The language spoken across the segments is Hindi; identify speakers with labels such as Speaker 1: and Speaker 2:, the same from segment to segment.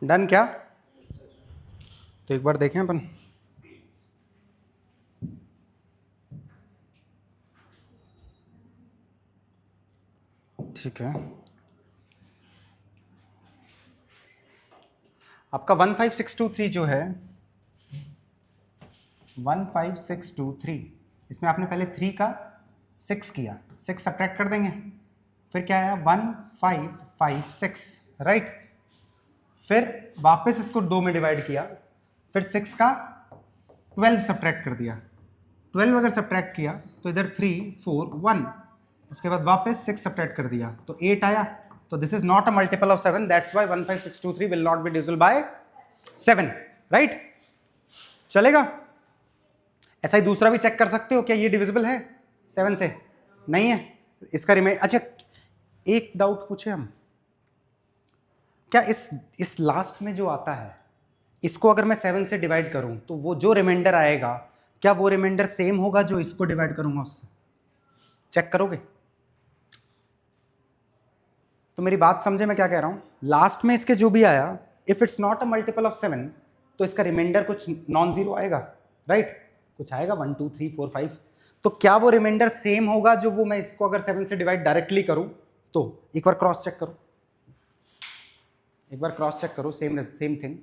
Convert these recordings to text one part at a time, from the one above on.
Speaker 1: डन क्या? तो एक बार देखें अपन। ठीक है, आपका 15623 जो है 15623, इसमें आपने पहले 3 का 6 किया, 6 सब्ट्रैक्ट कर देंगे, फिर क्या आया 1556, राइट। फिर वापस इसको 2 में डिवाइड किया, फिर 6 का 12 सब्ट्रैक्ट कर दिया, 12 अगर सब्ट्रैक्ट किया तो इधर 3 4 1, उसके बाद वापस 6 सब्ट्रैक्ट कर दिया तो 8 आया। तो this is not a multiple of 7, that's why 15623 will not be divisible bye 7, right. चलेगा? ऐसा ही दूसरा भी चेक कर सकते हो, क्या ये डिविजिबल है 7 से? नहीं है, इसका रिमाइंडर। अच्छा, एक डाउट पूछे हम, क्या इस लास्ट में जो आता है, इसको अगर मैं 7 से डिवाइड करूं तो वो जो रिमाइंडर आएगा, क्या वो रिमाइंडर सेम होगा जो इसको डिवाइड करूंगा उससे? चेक करोगे? तो मेरी बात समझे मैं क्या कह रहा हूं? लास्ट में इसके जो भी आया, if it's not a multiple of 7, तो इसका रिमाइंडर कुछ नॉन जीरो आएगा, राइट? कुछ आएगा 1 2 3 4 5। तो क्या वो रिमाइंडर सेम होगा जो वो मैं इसको अगर 7 से डिवाइड डायरेक्टली करूं? तो एक बार क्रॉस चेक करो, एक बार क्रॉस चेक करो, सेम थिंग।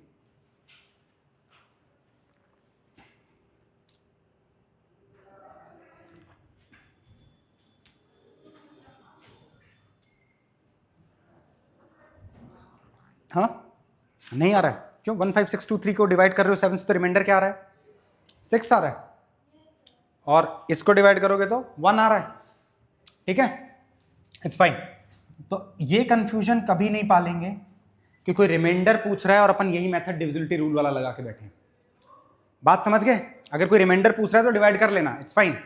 Speaker 1: हाँ, नहीं आ रहा है, क्यों? 15623 को डिवाइड कर रहे हो 7 से तो रिमाइंडर क्या आ रहा है? 6 आ रहा है, और इसको डिवाइड करोगे तो 1 आ रहा है, ठीक है, इट्स फाइन। तो ये कंफ्यूजन कभी नहीं पालेंगे कि कोई रिमाइंडर पूछ रहा है और अपन यही मेथड डिविजिबिलिटी रूल वाला लगा के बैठे हैं। बात समझ गए? अगर कोई रिमाइंडर पूछ रहा है तो डिवाइड कर लेना, इट्स फाइन।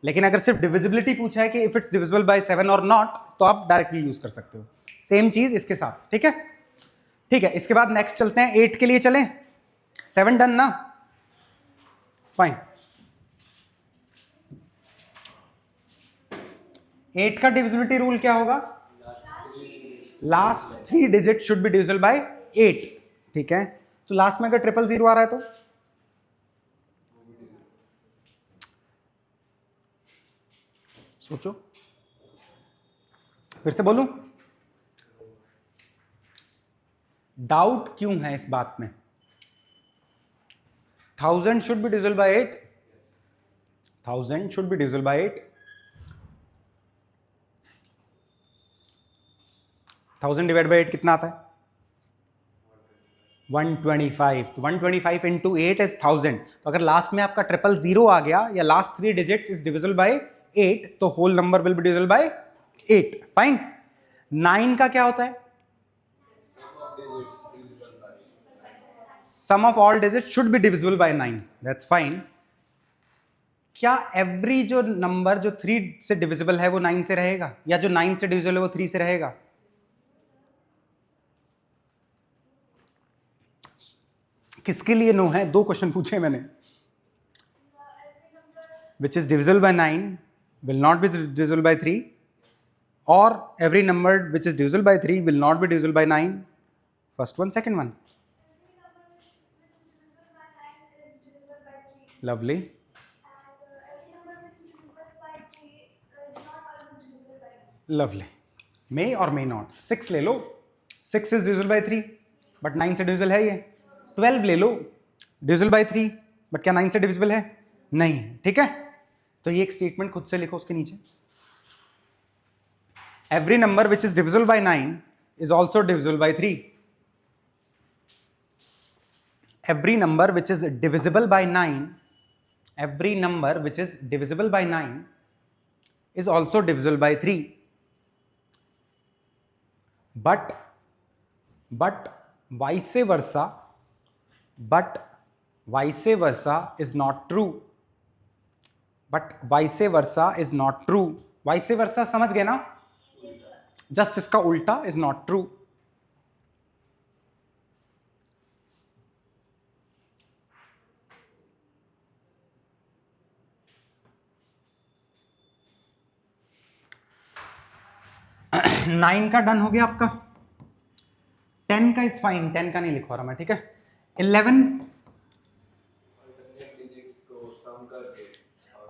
Speaker 1: लेकिन अगर सिर्फ डिविजिबिलिटी पूछा है कि इफ इट्स डिविजिबल बाय 7 और नॉट, तो आप डायरेक्टली यूज कर सकते हो। सेम चीज इसके साथ, ठीक है? ठीक है, इसके बाद नेक्स्ट चलते हैं, 8 के लिए चलें। 7 डन ना? फाइन। 8 का डिविजिबिलिटी रूल क्या होगा? Last 3 digit should be divisible by 8, ठीक है? तो लास्ट में अगर 000 आ रहा है तो सोचो, फिर से बोलूं? डाउट क्यों है इस बात में? 1000 should be divisible by 8, 1000 should be divisible by 8। 1000 divide by 8 कितना आता है? 125। तो 125 इंटू 8 इज 1000। तो अगर लास्ट में आपका 000 आ गया या last 3 digits is divisible by 8, तो whole number will be divisible by 8, fine. 9 का क्या होता है? Sum of all digit should be divisible by 9, that's fine. क्या एवरी जो नंबर जो 3 से डिविजिबल है वो 9 से रहेगा, या जो 9 से डिविजिबल है वो 3 से रहेगा? किसके लिए नो है? 2 क्वेश्चन पूछे मैंने। which is divisible by 9 will not be divisible by 3, or every number which is divisible by 3 will not be divisible by 9. First one, second one. Lovely. Lovely. May or may not. 6 ले लो, 6 is divisible by 3 but 9 से divisible है ये। 12 ले लो, divisible by 3 but क्या 9 से divisible है? नहीं, ठीक है? तो ये एक स्टेटमेंट खुद से लिखो उसके नीचे। Every number which is divisible by 9 is also divisible by 3. Every number which is divisible by 9, every number which is divisible by 9 is also divisible by 3. But vice versa is not true. But vice versa is not true. Vice versa समझ गए ना? जस्ट इसका उल्टा इज नॉट ट्रू। नाइन का डन हो गया आपका। 10 का इज फाइन, 10 का नहीं लिखवा रहा मैं, ठीक है। 11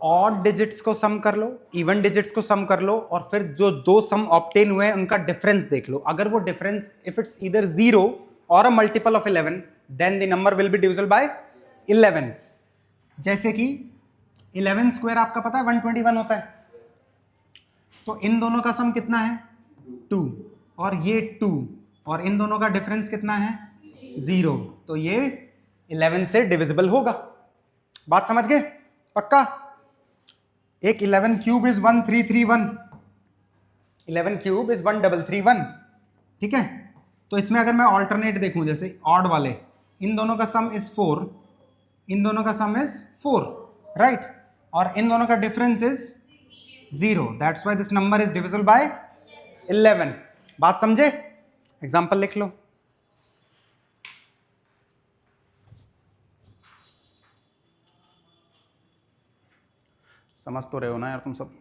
Speaker 1: ऑड डिजिट्स को सम कर लो, इवन डिजिट्स को सम कर लो, और फिर जो दो सम ऑब्टेन हुए हैं उनका डिफरेंस देख लो। अगर वो डिफरेंस इफ इट्स ईदर 0 और a multiple of 11 then the number will be divisible by 11। जैसे कि 11 स्क्वायर आपका पता है 121 होता है, तो इन दोनों का सम कितना है 2, और ये 2, और इन दोनों का डिफरेंस कितना है 0, तो ये 11 से डिविजिबल होगा। बात समझ गए? पक्का? एक 11 क्यूब इज 1331, 11 क्यूब इज 1331, ठीक है। तो इसमें अगर मैं ऑल्टरनेट देखूं, जैसे ऑड वाले, इन दोनों का सम इज 4, इन दोनों का सम इज 4, राइट, और इन दोनों का difference is 0, that's why this number is divisible by 11। बात समझे? एग्जांपल लिख लो। समझ तो रहे हो ना यार तुम सब?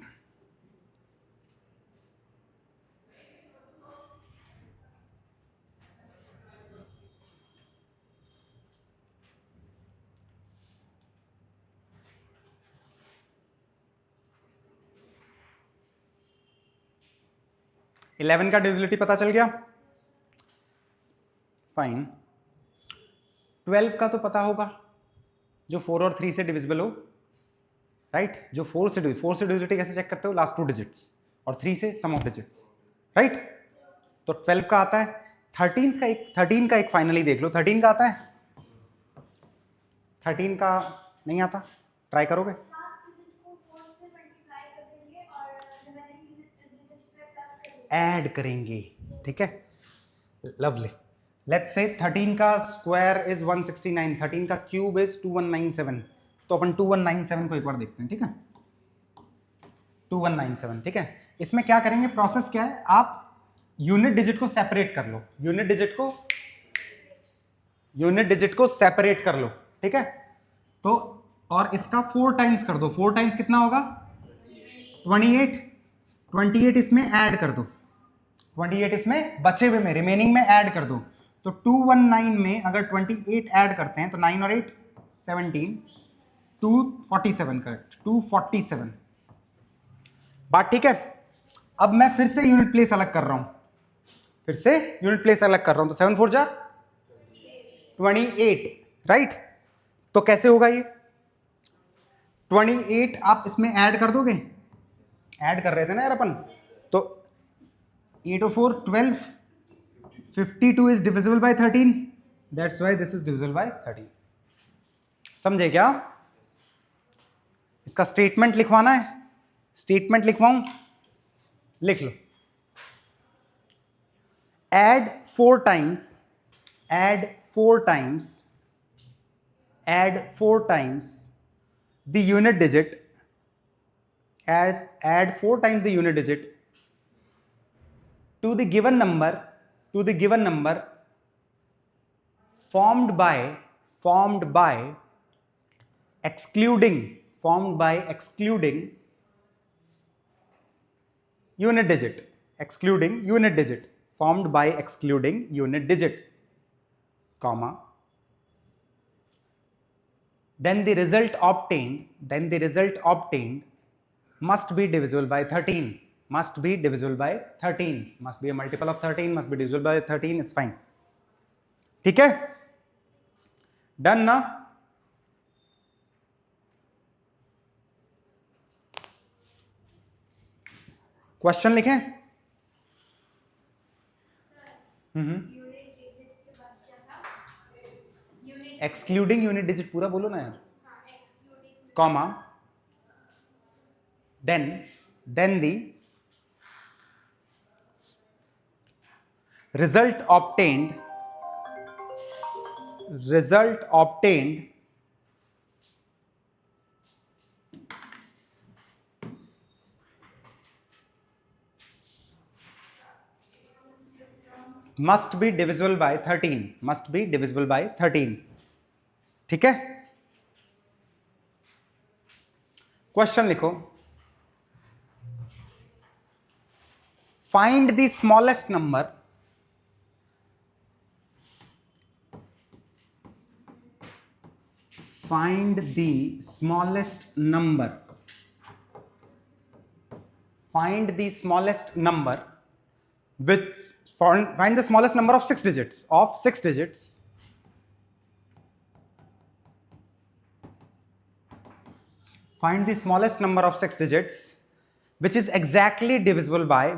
Speaker 1: इलेवन का डिविजिबिलिटी पता चल गया? फाइन। 12 का तो पता होगा, जो 4 और 3 से डिविजिबल हो, राइट। जो 4 से डिविजिबिलिटी कैसे चेक करते हो? लास्ट 2 डिजिट्स, और 3 से सम ऑफ डिजिट्स, राइट। तो 12 का आता है। 13 का एक फाइनली देख लो, 13 का आता है? 13 का नहीं आता, ट्राई करोगे? ऐड करेंगे, ठीक है, लवली। लेट्स से 13 का स्क्वायर इज 169, 13 का क्यूब इज 2197, तो अपन 2197 को एक बार देखते हैं, ठीक है। 2197, ठीक है। इसमें क्या करेंगे, प्रोसेस क्या है, आप यूनिट डिजिट को सेपरेट कर लो, यूनिट डिजिट को सेपरेट कर लो, ठीक है। तो और इसका 4 टाइम्स कर दो, 4 टाइम्स कितना होगा 28, 28 इसमें ऐड कर दो, 28 इसमें बचे हुए में, रिमेनिंग में ऐड कर दो। तो 219 में अगर 28 ऐड करते हैं तो 9 और 8 17, 247, करेक्ट, 247। बात ठीक है? अब मैं फिर से यूनिट प्लेस अलग कर रहा हूं, तो 7 4 जा 28, राइट। तो कैसे होगा ये 28 आप इसमें ऐड कर दोगे, ऐड कर रहे थे ना यार अपन, तो 8 और 4 12, 52 is divisible bye 13, that's why this is divisible bye 13। समझे क्या? इसका स्टेटमेंट लिखवाना है, स्टेटमेंट लिखवाऊं? लिख लो। add 4 times the unit digit, add 4 times the unit digit to the given number formed by excluding unit digit, formed by excluding unit digit, comma, then the result obtained must be divisible by 13, must be a multiple of 13, must be divisible by 13, it's fine, ठीक है, डन ना? क्वेश्चन लिखें? एक्सक्लूडिंग यूनिट डिजिट पूरा बोलो ना यार, comma, then the result obtained must be divisible by 13, ठीक है। क्वेश्चन लिखो, find the smallest number find the smallest number. Find the smallest number with find the smallest number of 6 digits find the smallest number of 6 digits which is exactly divisible by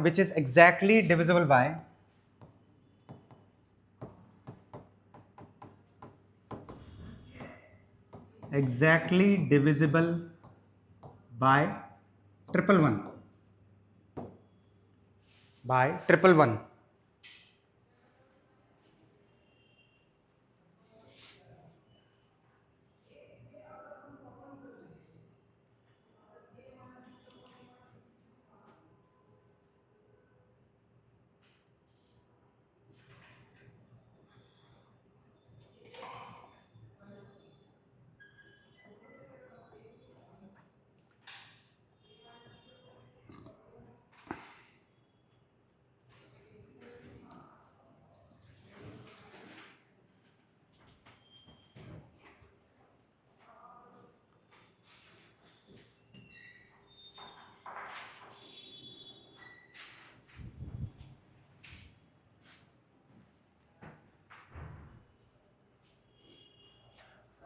Speaker 1: triple one.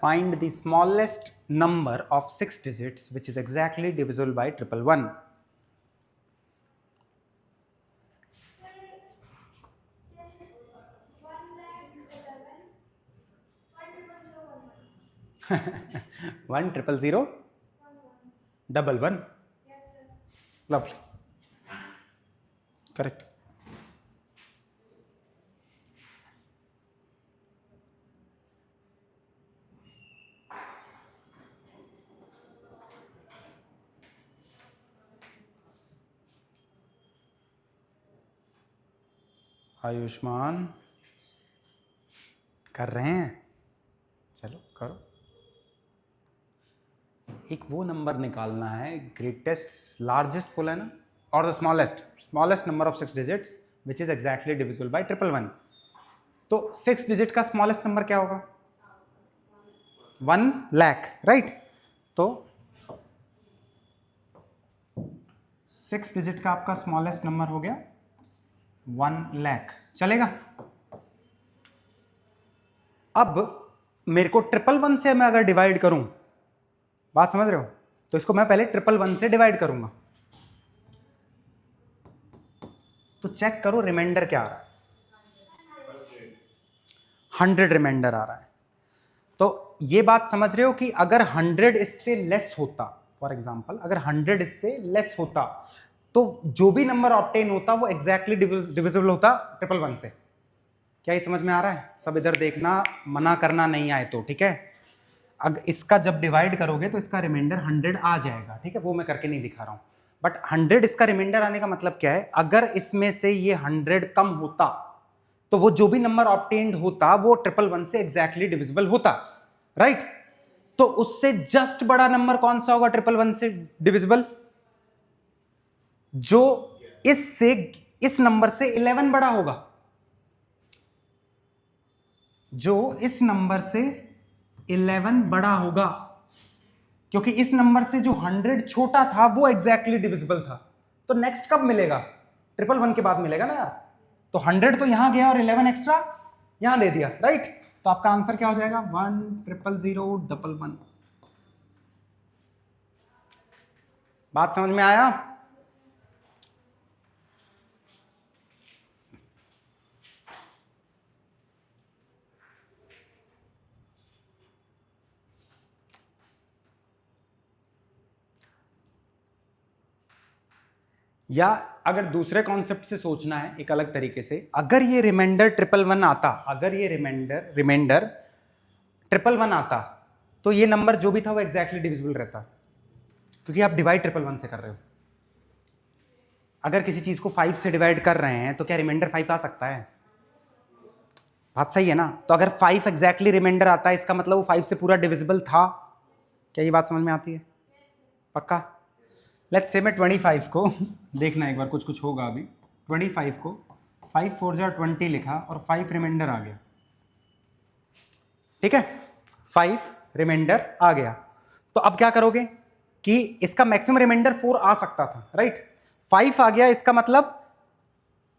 Speaker 1: Find the smallest number of 6 digits which is exactly divisible by 111. One triple zero 11.
Speaker 2: Yes, sir.
Speaker 1: Lovely. Correct. Ayushman कर रहे हैं, चलो करो। एक वो नंबर निकालना है, ग्रेटेस्ट लार्जेस्ट बोला है ना, और the smallest number of 6 digits which is exactly divisible by 111। तो 6 डिजिट का स्मॉलेस्ट नंबर क्या होगा? 1 लाख, राइट? तो 6 डिजिट का आपका स्मॉलेस्ट नंबर हो गया 1 लाख, चलेगा? अब मेरे को 111 से मैं अगर डिवाइड करूं, बात समझ रहे हो? तो इसको मैं पहले 111 से डिवाइड करूंगा, तो चेक करो रिमाइंडर क्या आ रहा है। 100 रिमाइंडर आ रहा है। तो ये बात समझ रहे हो कि अगर 100 इससे लेस होता, फॉर एग्जांपल अगर 100 इससे लेस होता, तो जो भी नंबर ऑब्टेन होता वो एग्जैक्टली डिविजिबल होता 111 से। क्या ये समझ में आ रहा है? सब इधर देखना, मना करना नहीं आए तो, ठीक है? अगर इसका जब डिवाइड करोगे तो इसका रिमाइंडर 100 आ जाएगा, ठीक है? वो मैं करके नहीं दिखा रहा हूं, बट 100 इसका रिमाइंडर आने का मतलब क्या है? अगर इसमें से ये 100 कम होता तो वो जो भी नंबर ऑब्टेन्ड होता वो 111 से एग्जैक्टली डिविजिबल होता, राइट? तो उससे जस्ट बड़ा नंबर कौन सा होगा 111 से डिविजिबल? जो इस नंबर से 11 बड़ा होगा, जो इस नंबर से 11 बड़ा होगा, क्योंकि इस नंबर से जो 100 छोटा था वो एग्जैक्टली डिविजिबल था। तो नेक्स्ट कब मिलेगा? 111 के बाद मिलेगा ना यार। तो 100 तो यहां गया और 11 एक्स्ट्रा यहां दे दिया, राइट? तो आपका आंसर क्या हो जाएगा? 1000111। बात समझ में आया? या अगर दूसरे कॉन्सेप्ट से सोचना है एक अलग तरीके से, अगर ये रिमाइंडर 111 आता, अगर ये रिमाइंडर 111 आता, तो ये नंबर जो भी था वो एग्जैक्टली डिविजिबल रहता, क्योंकि आप डिवाइड 111 से कर रहे हो। अगर किसी चीज को 5 से डिवाइड कर रहे हैं तो क्या रिमाइंडर 5 आ सकता है? बात सही है ना? तो अगर 5 एग्जैक्टली रिमाइंडर आता है, इसका मतलब वो 5 से पूरा डिविजिबल था। क्या ये बात समझ में आती है? पक्का? लेट्स से मैं 25 को देखना एक बार, कुछ होगा अभी। 25 को 5 4 जा 20 लिखा और 5 रिमाइंडर आ गया, ठीक है? 5 रिमाइंडर आ गया। तो अब क्या करोगे कि इसका मैक्सिमम रिमाइंडर 4 आ सकता था, राइट। 5 आ गया, इसका मतलब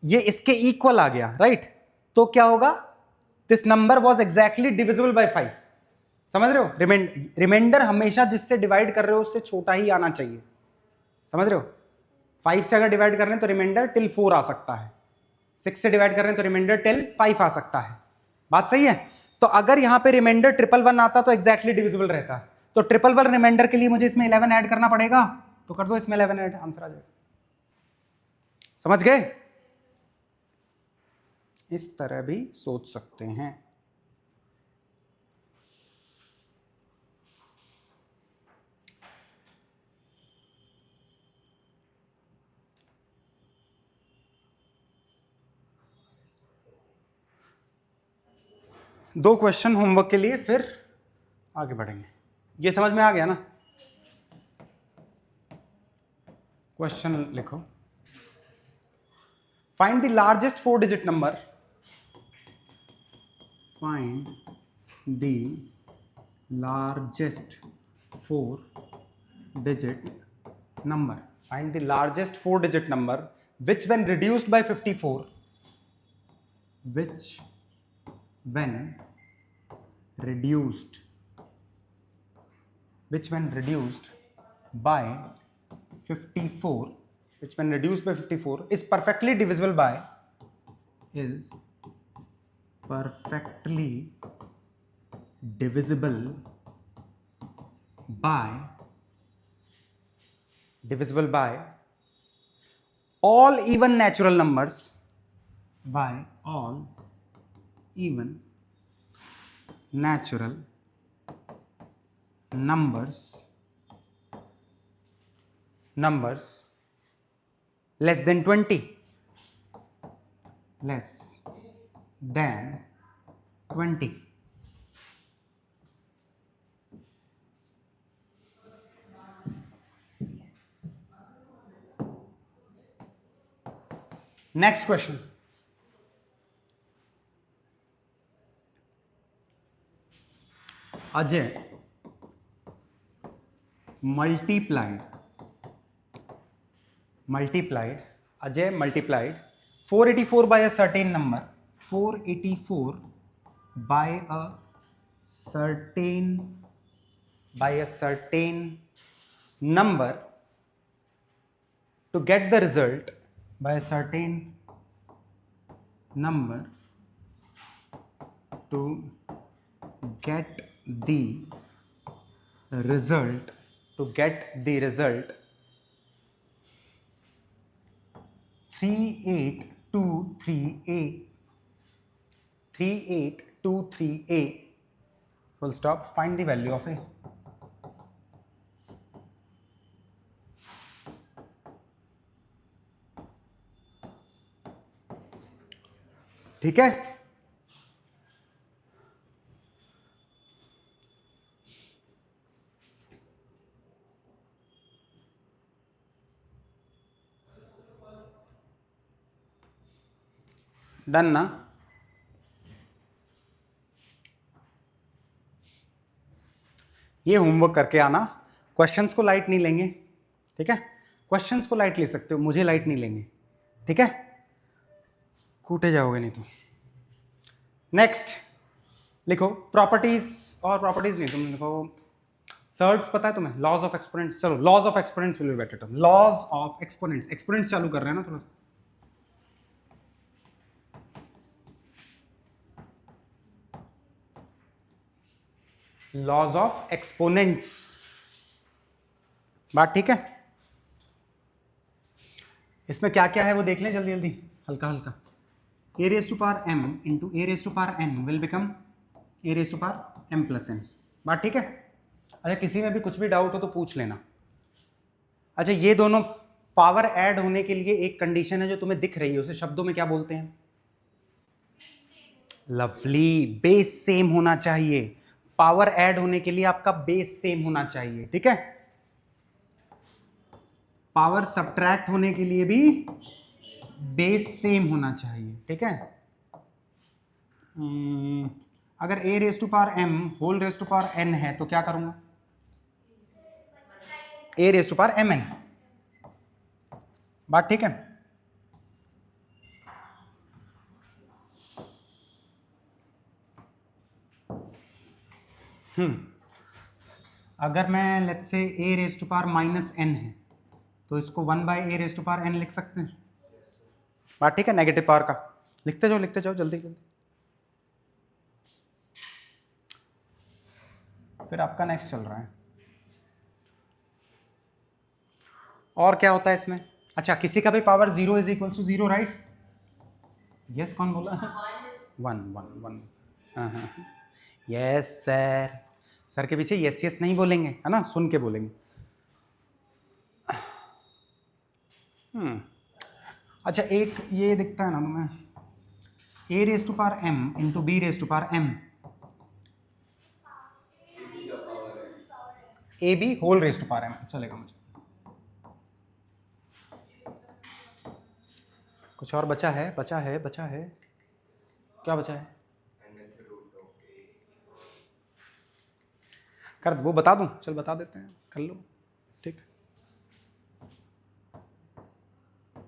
Speaker 1: ये इसके इक्वल आ गया, राइट। तो क्या होगा, this number was exactly divisible by 5। समझ रहे हो, रिमाइंडर हमेशा जिससे डिवाइड कर रहे हो उससे छोटा ही आना चाहिए। समझ रहे हो, 5 से अगर डिवाइड कर रहे हैं तो रिमाइंडर टिल 4 आ सकता है, 6 से डिवाइड कर रहे हैं तो रिमाइंडर टिल 5 आ सकता है। बात सही है। तो अगर यहां पे रिमाइंडर 111 आता तो एग्जैक्टली डिविजिबल रहता। तो 111 रिमाइंडर के लिए मुझे इसमें 11 ऐड करना पड़ेगा, तो कर दो इसमें 11 ऐड, आंसर आ जाएगा। समझ गए, इस तरह भी सोच सकते हैं। दो क्वेश्चन होमवर्क के लिए, फिर आगे बढ़ेंगे। ये समझ में आ गया ना। क्वेश्चन लिखो, find the largest 4 digit number, find the largest 4 digit number, find the largest 4 digit number which when reduced by 54, which when reduced by 54, which when reduced by 54 is perfectly divisible by, is perfectly divisible by all even natural numbers, by all even natural numbers less than 20, less than 20. Next question. Ajay multiplied 484 by a certain number, 484 by a certain number to get the result, by a certain number to get the result 3823a full stop. Find the value of a. ठीक है, डन ना। ये होमवर्क करके आना, क्वेश्चंस को लाइट नहीं लेंगे, ठीक है। क्वेश्चंस को लाइट ले सकते हो, मुझे लाइट नहीं लेंगे, ठीक है, कूटे जाओगे नहीं तो। नेक्स्ट लिखो प्रॉपर्टीज, और प्रॉपर्टीज नहीं, तुम लिखो सर्ट्स, पता है तुम्हें, लॉज ऑफ एक्सपोनेंट्स। चलो laws of exponents will be better term, laws of exponents. Exponents चालू कर रहे हैं ना थोड़ा सा। लॉज ऑफ एक्सपोनेंट्स, बात ठीक है। इसमें क्या क्या है वो देख लें जल्दी जल्दी, हल्का हल्का। a raised to power m into a raised to power n will become a raised to power m plus n, बात ठीक है। अच्छा किसी में भी कुछ भी डाउट हो तो पूछ लेना। अच्छा ये दोनों पावर ऐड होने के लिए एक कंडीशन है जो तुम्हें दिख रही है, उसे शब्दों में क्या बोलते हैं? लवली, बेस सेम होना चाहिए। पावर ऐड होने के लिए आपका बेस सेम होना चाहिए, ठीक है। पावर सब्ट्रैक्ट होने के लिए भी बेस सेम होना चाहिए, ठीक है। अगर a raise to power m whole raise to power n है तो क्या करूंगा, a raise to power mn। बात ठीक है? अगर मैं let's say a raise to power minus n है तो इसको 1 by a raise to power n लिख सकते हैं। बात ठीक है? नेगेटिव पावर का लिखते जाओ जल्दी जल्दी। फिर आपका नेक्स्ट चल रहा है। और क्या होता है इसमें? अच्छा, किसी का भी power 0 is equal to 0, right? Yes, कौन बोला? 1 हाँ, यस सर। सर के पीछे यस यस नहीं बोलेंगे, है ना, सुन के बोलेंगे। अच्छा, एक ये दिखता है ना तुम्हें, a raise to power m into b raise to power m, A B whole raise to power m चलेगा मुझे। कुछ और बचा है? क्या बचा है? कर वो बता दूं? चल बता देते हैं, कर लो, ठीक।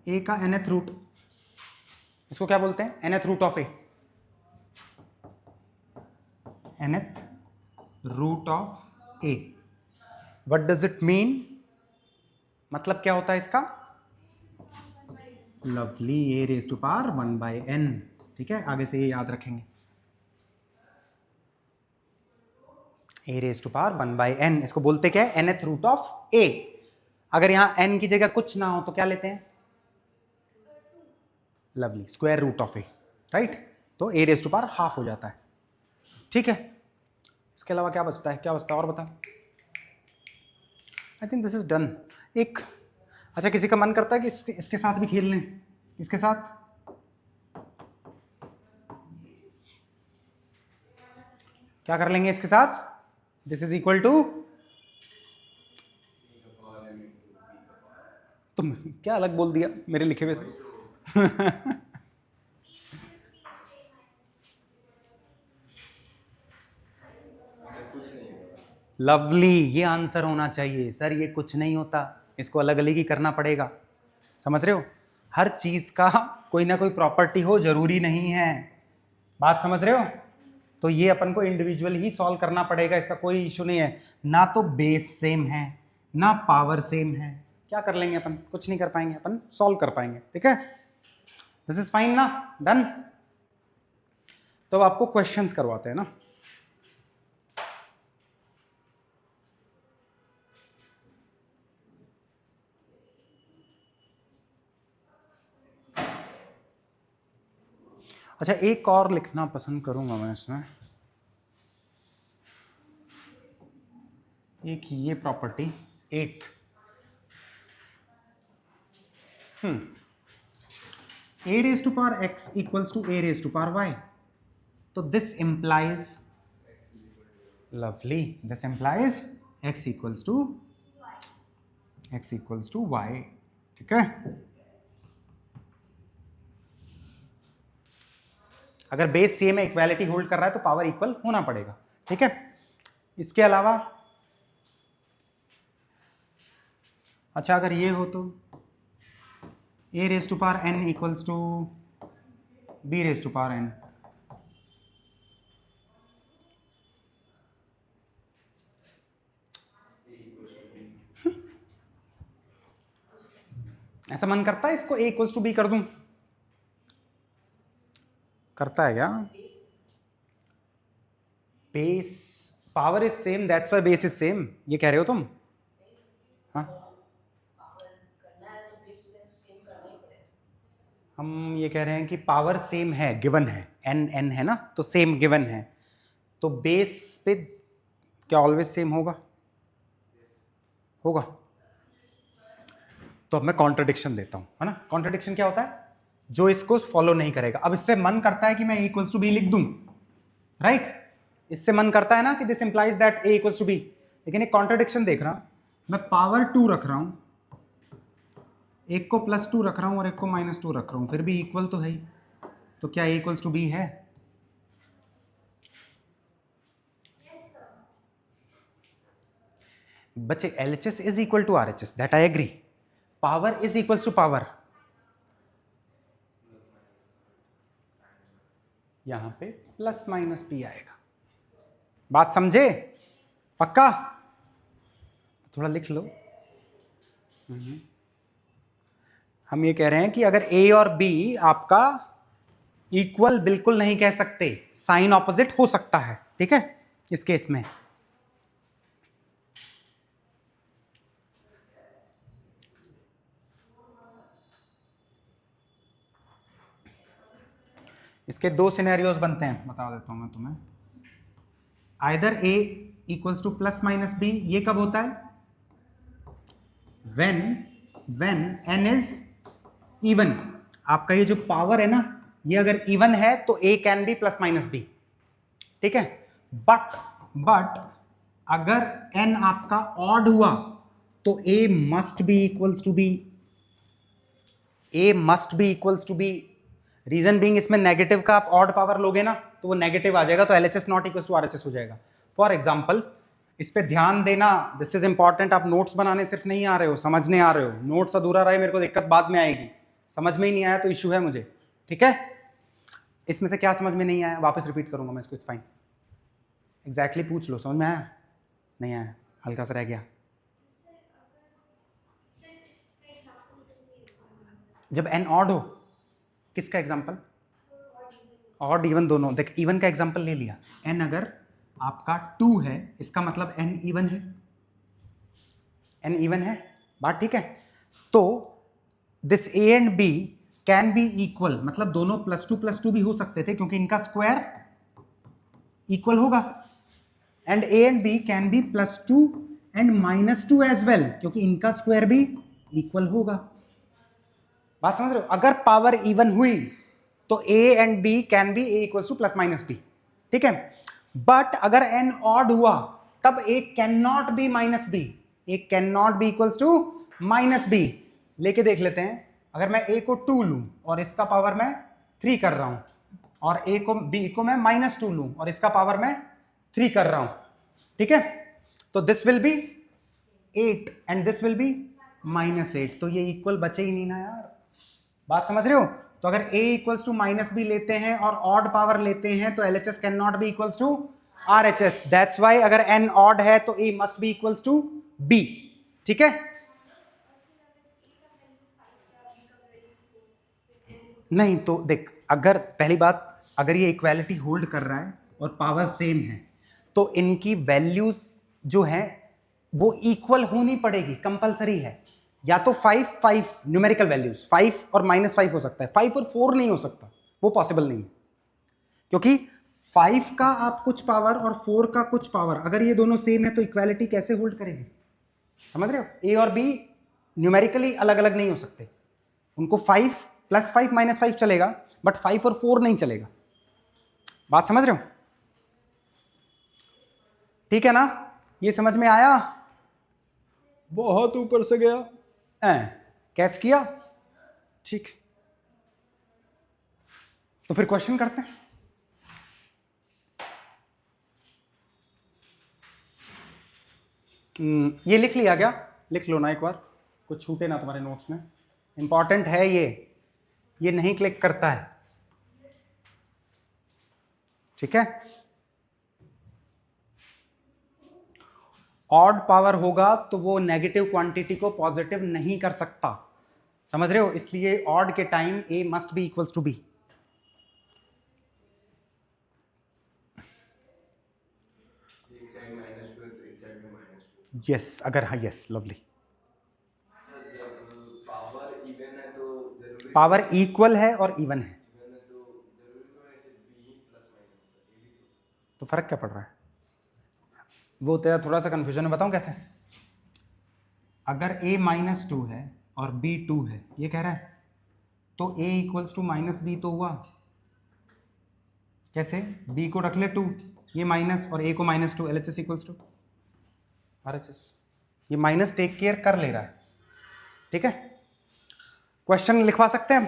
Speaker 1: ए का nth रूट, इसको क्या बोलते हैं? nth root of a, nth root of a. What does it mean? मतलब क्या होता है इसका? Lovely, a raise to power 1 by n। ठीक है, आगे से ये याद रखेंगे, a raise to power 1 by n। इसको बोलते क्या है? nth root of a। अगर यहां n की जगह कुछ ना हो तो क्या लेते हैं? Lovely, square root of A, right? तो A raise to power half हो जाता है। ठीक है, इसके अलावा क्या बचता है? और बता। I think this is done. एक, अच्छा, किसी का मन करता है कि इसके साथ भी खेल लें? इसके साथ क्या कर लेंगे? इसके साथ दिस इज इक्वल टू, तुम क्या अलग बोल दिया मेरे लिखे हुए से? लवली, ये आंसर होना चाहिए सर। ये कुछ नहीं होता, इसको अलग अलग ही करना पड़ेगा। समझ रहे हो? हर चीज का कोई ना कोई प्रॉपर्टी हो जरूरी नहीं है। बात समझ रहे हो? तो ये अपन को इंडिविजुअल ही सॉल्व करना पड़ेगा, इसका कोई इशू नहीं है। ना तो बेस सेम है ना पावर सेम है, क्या कर लेंगे अपन? कुछ नहीं कर पाएंगे, अपन सॉल्व कर पाएंगे। ठीक है, दिस इज फाइन ना? डन। तो अब आपको क्वेश्चंस करवाते हैं ना। अच्छा, एक और लिखना पसंद करूंगा मैं इसमें, एक ये property 8th। a raise to power x equals to a raise to power y। तो this implies, lovely, this implies x equals to y। ठीक है, अगर बेस सेम है, इक्वालिटी होल्ड कर रहा है, तो पावर इक्वल होना पड़ेगा। ठीक है, इसके अलावा अच्छा, अगर ये हो तो a raise to power n equals to b raise to power n। ऐसा मन करता है इसको a इक्वल्स टू b कर दूं? करता है क्या? Base power is same, that's why base is same, ये कह रहे हो तुम? हाँ, हम ये कह रहे हैं कि पावर सेम है, गिवन है, n है ना, तो सेम गिवन है, तो बेस पे क्या ऑलवेज सेम होगा? तो अब मैं कॉन्ट्रडिक्शन देता हूं, है ना। कॉन्ट्रडिक्शन क्या होता है? जो इसको फॉलो नहीं करेगा। अब इससे मन करता है कि मैं a इक्वल्स टू b लिख दूं, राइट? इससे मन करता है ना कि this implies that a equals to b, लेकिन एक कॉन्ट्रडिक्शन देख रहा हूं मैं, पावर 2 रख रहा हूं, एक को +2 रख रहा हूं और एक को -2 रख रहा हूं, फिर भी इक्वल तो है ही। तो क्या a इक्वल्स टू b है? बच्चे LHS is equal to RHS, that I agree. Power is equal to power, यहां पे प्लस माइनस पी आएगा. बात समझे? पक्का? थोड़ा लिख लो. हम ये कह रहे हैं कि अगर A और B आपका इक्वल बिल्कुल नहीं कह सकते, साइन ऑपोजिट हो सकता है. ठीक है, इस केस में इसके दो सिनेरियोज बनते हैं, बता देता हूं मैं तुम्हें. Either A equals two plus minus B. ये कब होता है? when n is even. आपका ये जो पावर है ना, ये अगर इवन है तो A can be plus minus B. ठीक है, बट अगर n आपका ऑड हुआ तो A must be equals to B. A must be equals to B. Reason being, इसमें नेगेटिव का आप ऑड पावर लोगे ना तो वो नेगेटिव आ जाएगा, तो LHS not equals to RHS हो जाएगा. फॉर एग्जाम्पल, इस पे ध्यान देना, दिस इज इंपॉर्टेंट. आप नोट्स बनाने सिर्फ नहीं आ रहे हो, समझने आ रहे हो. नोट्स अधूरा रहे, मेरे को दिक्कत बाद में आएगी. समझ में ही नहीं आया तो इशू है मुझे. ठीक है, इसमें से क्या समझ में नहीं आया वापस रिपीट करूंगा मैं इसको. It's fine. एग्जैक्टली पूछ लो, समझ में आया? नहीं आया, हल्का सा रह गया. जब n ऑड हो, किसका एग्जाम्पल? ऑड इवन दोनों. देख, इवन का एग्जाम्पल ले लिया. n अगर आपका 2 है, इसका मतलब n इवन है. n इवन है, बात ठीक है. तो this A and B can B equal, मतलब दोनों +2 +2 भी हो सकते थे क्योंकि इनका स्क्वायर इक्वल होगा. And A and B can be +2 and -2 as well, क्योंकि इनका स्क्वायर भी इक्वल होगा. बात समझ रहे हो? अगर पावर इवन हुई तो A and B can B A equals two plus minus B. ठीक है, बट अगर n ऑड हुआ तब A can not be minus B. A can not be equals to minus B. लेके देख लेते हैं. अगर मैं A को 2 लूं और इसका पावर मैं 3 कर रहा हूं, और B को मैं -2 लूं और इसका पावर मैं 3 कर रहा हूं. ठीक है, तो this will B 8 and this will B -8. तो ये इक्वल बचे ही नहीं ना यार. बात समझ रहे हो? तो अगर A इक्वल्स टू -B लेते हैं और ऑड पावर लेते हैं तो LHS can not be equals to RHS. That's why अगर n ऑड है तो A must be equals to B. ठीक है, नहीं तो देख, अगर पहली बात, अगर ये इक्वालिटी होल्ड कर रहा है और पावर सेम है तो इनकी वैल्यूज जो है वो इक्वल होनी पड़ेगी, कंपलसरी है. या तो 5 5 न्यूमेरिकल वैल्यूज 5 और -5 हो सकता है, 5 और 4 नहीं हो सकता, वो पॉसिबल नहीं है. क्योंकि 5 का आप कुछ पावर और 4 का कुछ पावर, अगर ये दोनों सेम है तो इक्वालिटी कैसे होल्ड करेगी? समझ रहे हो? A और B न्यूमेरिकली अलग अलग नहीं हो सकते. उनको 5 +5 -5 चलेगा, बट 5 और 4 नहीं चलेगा. बात समझ रहे हो? ठीक है ना? ये समझ में आया? बहुत ऊपर से गया, कैच किया? ठीक, तो फिर क्वेश्चन करते हैं. ये लिख लिया क्या? लिख लो ना एक बार, कुछ छूटे ना तुम्हारे नोट्स में. इंपॉर्टेंट है ये नहीं क्लिक करता है. ठीक है, ऑड पावर होगा तो वो नेगेटिव क्वांटिटी को पॉजिटिव नहीं कर सकता. समझ रहे हो? इसलिए ऑड के time A must be equals to B. Yes, अगर हाँ, यस, लवली. पावर इक्वल है और इवन है तो फर्क क्या पड़ रहा है? वो तेरा थोड़ा सा कंफ्यूजन है, बताऊं कैसे? अगर A -2 है और B 2 है, ये कह रहा है, तो A इक्वल्स टू -B तो हुआ. कैसे? B को रख ले 2, ये माइनस, और A को -2, LHS इक्वल्स टू RHS. ये माइनस टेक केयर कर ले रहा है. ठीक है, क्वेश्चन लिखवा सकते हैं हम?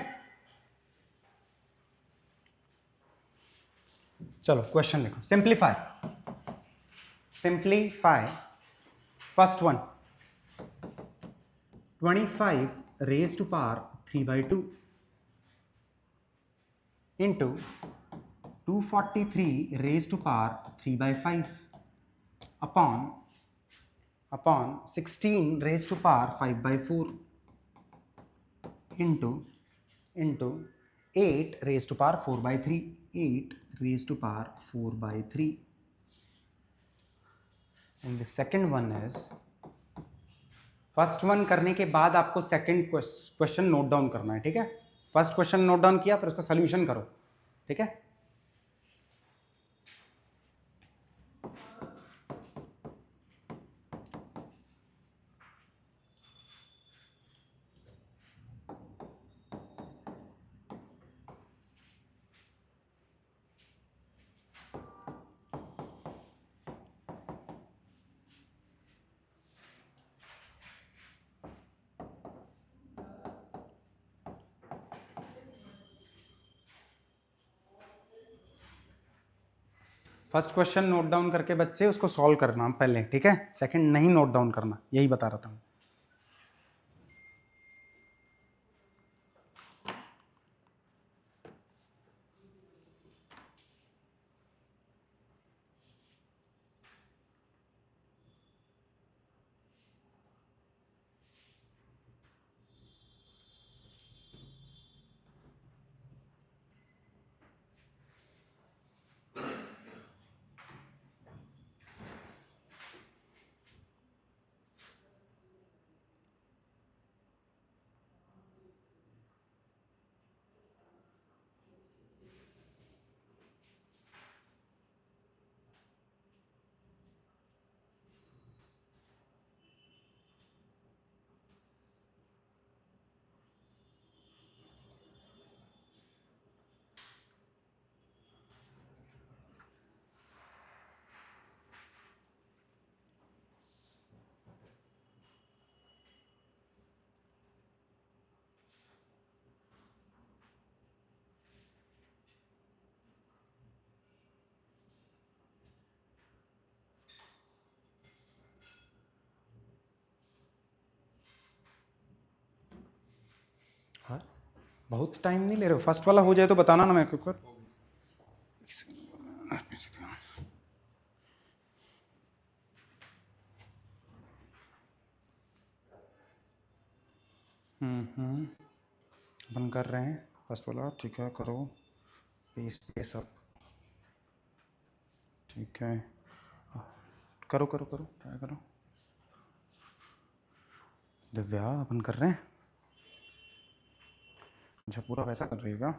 Speaker 1: चलो क्वेश्चन लिखो. Simplify first one 25 raised to power 3/2 into 243 raised to power 3/5 upon 16 raised to power 5/4 into 8 raised to power 4/3 8 raised to power 4/3 and the second one is first one करने के बाद आपको सेकंड क्वेश्चन नोट डाउन करना है, ठीक है। फर्स्ट क्वेश्चन नोट डाउन किया, फिर उसका सोल्यूशन करो, ठीक है। फर्स्ट क्वेश्चन नोट डाउन करके बच्चे उसको सॉल्व करना पहले, ठीक है। सेकंड नहीं नोट डाउन करना, यही बता रहा था। हाँ, बहुत टाइम नहीं ले रहे हो। फर्स्ट वाला हो जाए तो बताना ना, मैं कुकर। अपन कर रहे हैं फर्स्ट वाला, ठीक है। करो ये सब, ठीक है। करो करो करो, ट्राई करो। दिव्या, अपन कर रहे हैं। अच्छा, पूरा वैसा कर रही है क्या?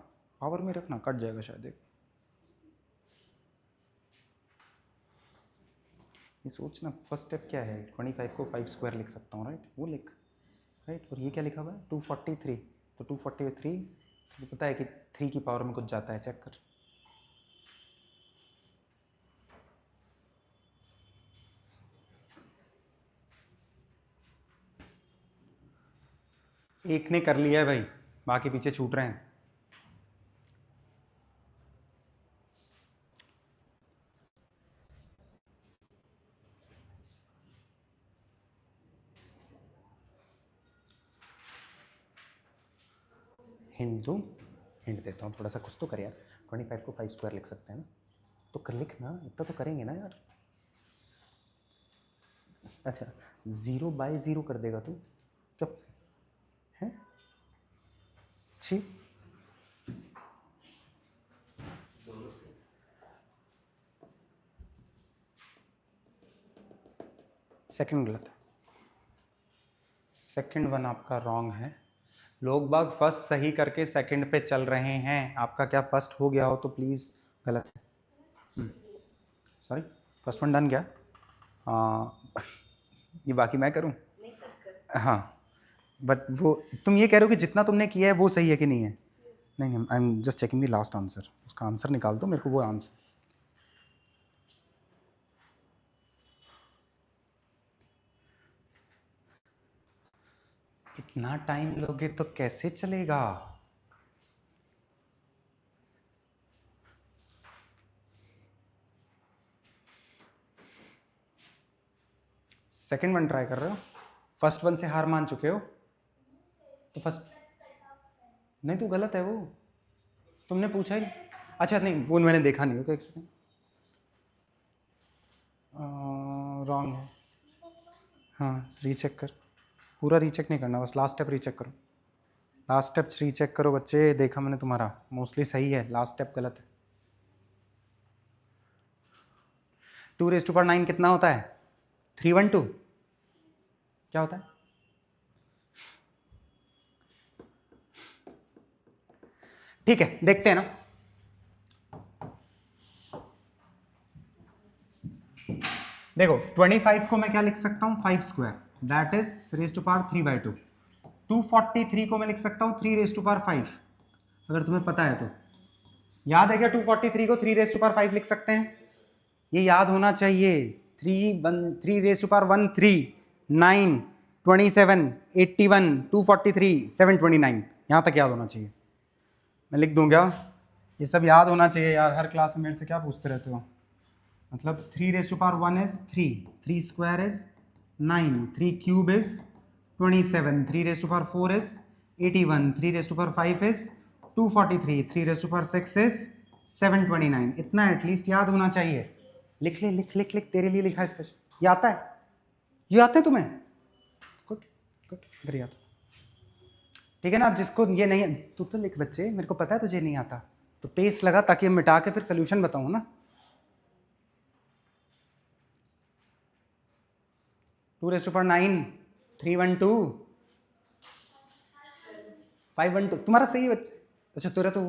Speaker 1: पावर में रखना, कट जाएगा शायद। ये सोचना फर्स्ट स्टेप क्या है। 25 को 5 स्क्वायर लिख सकता हूँ, राइट? वो लिख, राइट। और ये क्या लिखा हुआ है? 243। तो 243 तो पता है कि 3 की पावर में कुछ जाता है, चेक कर। एक ने कर लिया है भाई, बाकी पीछे छूट रहे हैं। हिंट देता हूँ थोड़ा सा, कुछ तो कर यार। 25 को 5 स्क्वायर लिख सकते हैं ना, तो कर लिखना, इतना तो करेंगे ना यार। अच्छा, 0/0 कर देगा तू कब है? छी, सेकंड गलत है। सेकंड वन आपका रॉन्ग है। लोग बाग फर्स्ट सही करके सेकंड पे चल रहे हैं। आपका क्या फर्स्ट हो गया हो तो प्लीज़ गलत है। सॉरी, फर्स्ट वन डन क्या? ये बाकी मैं करूँ? हाँ, बट वो तुम ये कह रहे हो कि जितना तुमने किया है वो सही है कि नहीं है? नहीं, I am just checking the last answer. उसका आंसर निकाल दो मेरे को, वो आंसर। इतना टाइम लोगे तो कैसे चलेगा? सेकंड वन ट्राई कर रहे हो, फर्स्ट वन से हार मान चुके हो तो फर्स्ट नहीं, तो गलत है वो, तुमने पूछा ही। अच्छा नहीं, वो मैंने देखा नहीं। ओके एक सेकंड, रॉन्ग है। हाँ रीचेक कर, पूरा रीचेक नहीं करना, बस लास्ट स्टेप रीचेक करो। लास्ट स्टेप रीचेक करो बच्चे, देखा मैंने तुम्हारा, मोस्टली सही है, लास्ट स्टेप गलत है। 2⁹ कितना होता है? 312 क्या होता है? ठीक है देखते हैं ना। देखो 25 को मैं क्या लिख सकता हूँ, 5 square, that is raise to power 3/2। 243 को मैं लिख सकता हूँ 3 रेज़ टू पावर 5, अगर तुम्हें पता है तो। याद है क्या 243 को 3 रेज़ टू पावर 5 लिख सकते हैं? ये याद होना चाहिए। 3 रेज़ टू पावर 1 3, 9, 27, 81, 243, 729, यहाँ तक याद होना चाहिए। मैं लिख दूँ क्या? ये सब याद होना चाहिए यार, हर क्लास में मेरे से क्या पूछते रहते हो। मतलब 3 raise to power 1 is 3 square is 9, 3 cube is 27, 3 raise to power 4 is 81, 3 raise to power 5 is 243, 3 raise to power 6 is 729। इतना एटलीस्ट याद होना चाहिए। लिख ले, लिख लिख लिख, तेरे लिए लिखा है स्पेशल। ये आता है? ये आता है तुम्हें? गुड गुड, अगर याद ठीक है ना। जिसको ये नहीं, तू तो लिख बच्चे, मेरे को पता है तुझे नहीं आता, तो पेस लगा ताकि मिटा के फिर सोल्यूशन बताऊं ना। 2⁹9, 312, 512, तुम्हारा सही है बच्चे। अच्छा तेरा तो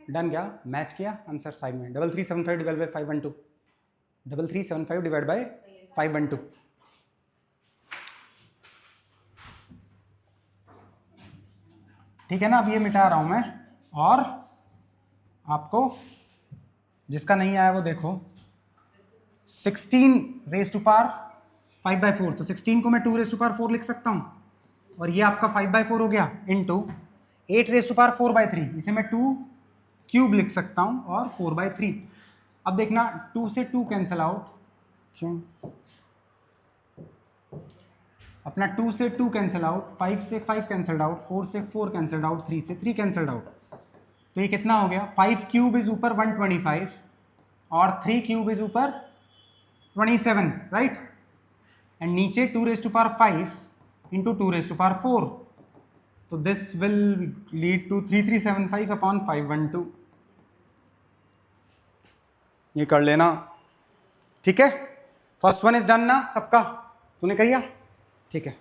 Speaker 1: डन, क्या मैच किया आंसर साइड में। 3375 डिवाइड बाई 512, 3375 डिवाइड बाई 512। ठीक है ना। अब ये मिटा रहा हूं मैं, और आपको जिसका नहीं आया वो देखो। 16 रेज़ टू पावर 5/4, तो 16 को मैं 2 रेज़ टू पावर 4 लिख सकता हूं, और ये आपका 5/4 हो गया, इनटू 8 रेज़ टू पावर 4/3, इसे मैं 2 क्यूब लिख सकता हूं, और 4/3। अब देखना 2 से 2 कैंसिल आउट, क्यों अपना 2 से 2 कैंसिल आउट, 5 से 5 कैंसिल्ड आउट, 4 से 4 कैंसिल्ड आउट, 3 से 3 कैंसिल्ड आउट। तो ये कितना हो गया? 5 क्यूब इज ऊपर 125 और 3 क्यूब इज ऊपर 27, राइट। एंड नीचे 2 raise to power 5 into 2 raise to power 4, तो this will lead to 3375 upon 512। ये कर लेना, ठीक है। फर्स्ट वन इज डन ना सबका, तूने करिया, ठीक है।